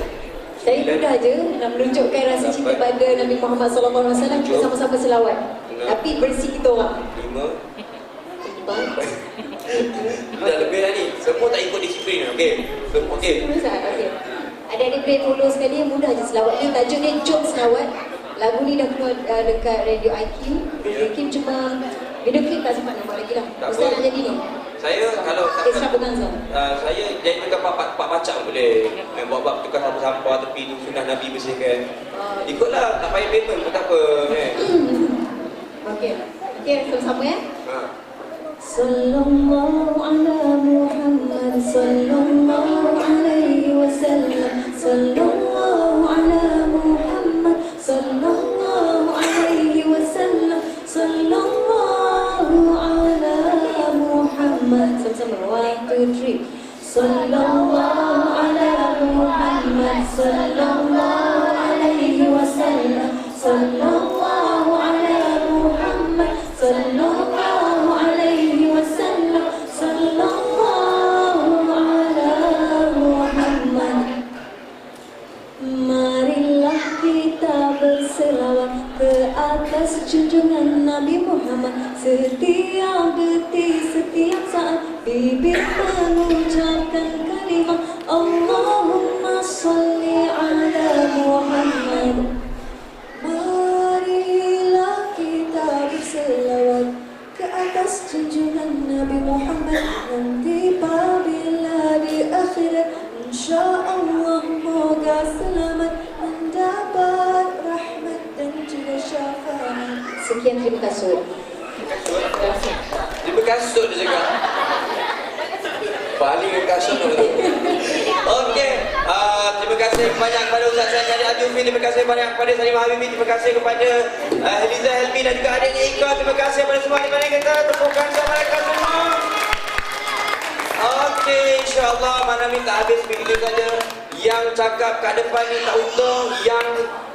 Saya mudah je nak menunjukkan rasa cinta pada Nabi Muhammad sallallahu alaihi wasallam, kita sama-sama selawat. Tapi bersih kita orang. 5. Dah lebih dah ni. Semua tak ikut disiplin. Okey. Okey. Okey. Adik-adik boleh tolong sekali, mudah je selawat ni. Tajuk dia Jom Selawat. Lagu ni dah keluar dekat Radio IQ. Radio IQ cuma video klip tak sempat nama lagi lah. Ustaz nak jadi ni? Saya kalau Isra Beganza. saya jadi tukar pak bacang boleh. Buat tukar sampah tepi tu sunnah Nabi bersihkan. Ikutlah, tak payah payment pun tak apa kan. Okey. Okey, sama-sama ya. Sallallahu ala Muhammad sallallahu alaihi wasallam. Sallallahu ala Muhammad sallallahu alaihi wasallam. Sallallahu ala Muhammad. Sama-sama. 1, 2, 3. Sallallahu ala Muhammad sallallahu alaihi wasallam. Sallallahu ala Muhammad sallallahu alaihi wasallam. Sallallahu ala Muhammad. Marilah kita berselawat ke atas junjungan Nabi Muhammad. Setiap detik, setiap saat bibir mengucapkan kalimah Allahumma salli ala Muhammad. Marilah kita berselawat ke atas junjungan Nabi Muhammad. Nanti apabila akhirat. InsyaAllah moga selamat mendapat rahmat dan juga syafaat. Sekian, terima kasih. Terima kasih dia cakap. Paling kasut tu. Okey, terima kasih banyak kepada Ustaz Syahid Ajufi, terima kasih banyak kepada Salimah Habibi, terima kasih kepada Eliza Helmi dan juga adiknya Ika. Terima kasih kepada semua di mana kita tepukan sama mereka semua. Okey, insya-Allah malam ni tak habis begitu saja. Yang cakap kat depan ni tak untung, yang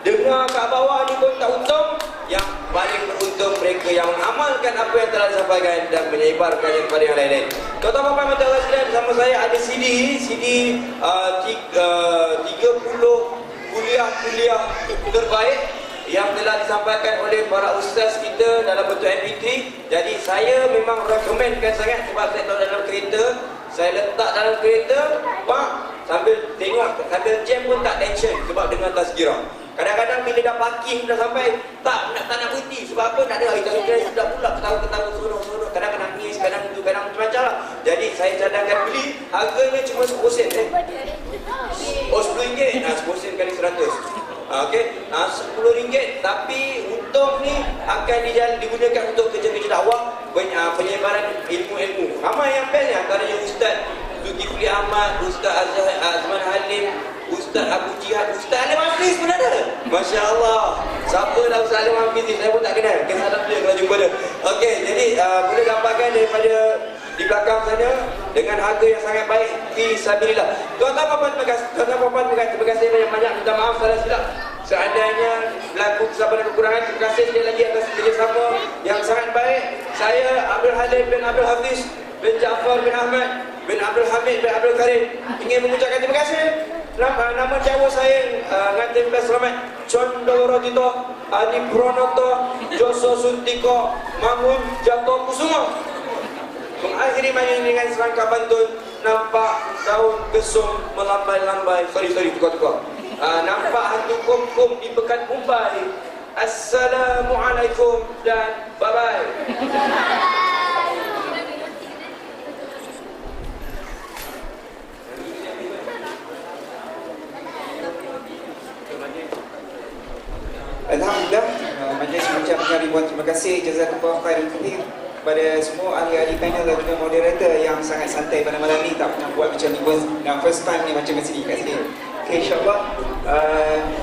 dengar kat bawah ni pun tak untung. Yang paling beruntung mereka yang mengamalkan apa yang telah disampaikan dan menyebarkannya kepada yang lain-lain. Tuan-tuan dan puan-puan sekalian, bersama saya ada CD 30 kuliah terbaik yang telah disampaikan oleh para ustaz kita dalam bentuk MP3. Jadi saya memang rekomenkan sangat sebab saya tahu dalam kereta, saya letak dalam kereta, pak, sambil tengok, sambil jam pun tak tension sebab dengar tazkirah. Kadang-kadang bila dah parking dah sampai tak nak berhenti sebab apa, nak ada kita sudah pula ketawa-ketawa sorok-sorok, kadang nangis, kadang itu, kadang macam-macam lah. Jadi saya cadangkan beli, harganya cuma 10 sen. Oh, RM10. 10 sen kali 100. Okey, RM10, tapi untung ni akan digunakan untuk kerja-kerja dakwah, penyebaran ilmu-ilmu. Ramai yang best ni, antaranya Ustaz Zulkifli Ahmad, Ustaz Azman Halim, Ustaz Abu Jihad, Ustaz Alim Hafiz pun ada. Masya Allah. Siapa lah Ustaz Alim Hafiz ni? Saya pun tak kenal. Kisah dalam dia kalau jumpa dia. Okey, jadi boleh dapatkan daripada di belakang sana dengan harga yang sangat baik fi sabilillah. Tuan-tuan dan puan-puan, terima kasih banyak-banyak. Minta maaf salah silap seandainya berlaku kesalahan dan kekurangan. Terima kasih sekali lagi atas kerjasama yang sangat baik. Saya Abdul Halim bin Abdul Hafiz bin Jaafar bin Ahmad bin Abdul Hamid bin Abdul Karim ingin mengucapkan terima kasih. Nama Jawa saya Ngatim Bes Selamat Condoro Tito Adi Pronoto Joso Suntiko Mangun Jatuh Kusuma. Mengakhiri main dengan serangka pantun, nampak daun kesum melambai-lambai. Sorry, tukar-tukar. Nampak hantu kum-kum di pekan Mumbai. Assalamualaikum dan bye-bye. Alhamdulillah, majlis mengucapkan ribuan terima kasih, jazakumullah khairan katsir kepada semua ahli-ahli panel dan juga moderator yang sangat santai pada malam ni, tak pernah buat macam ni, first time ni macam kat sini. Okay, insyaAllah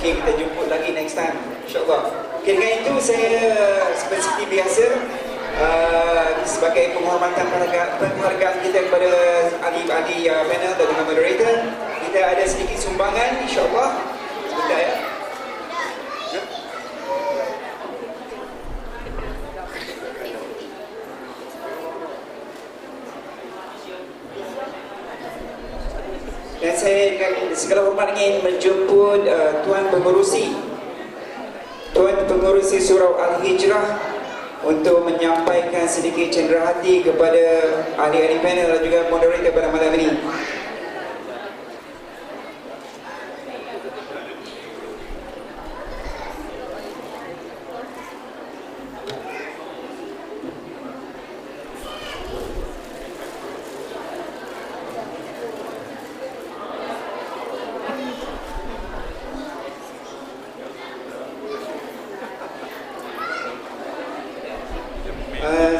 kita jemput lagi next time, insyaAllah. Okay, dengan itu saya seperti biasa sebagai penghargaan kita kepada ahli-ahli panel dan juga moderator, kita ada sedikit sumbangan, insyaAllah. Sebentar ya. Dan saya dengan segala hormat ingin menjemput Tuan Pengerusi Surau Al-Hijrah untuk menyampaikan sedikit cenderahati kepada ahli-ahli panel dan juga moderator pada malam ini.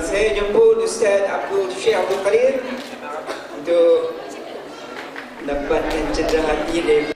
Saya jemput Ustaz Syekh Abdul Qadir untuk mendapatkan cenderahati dari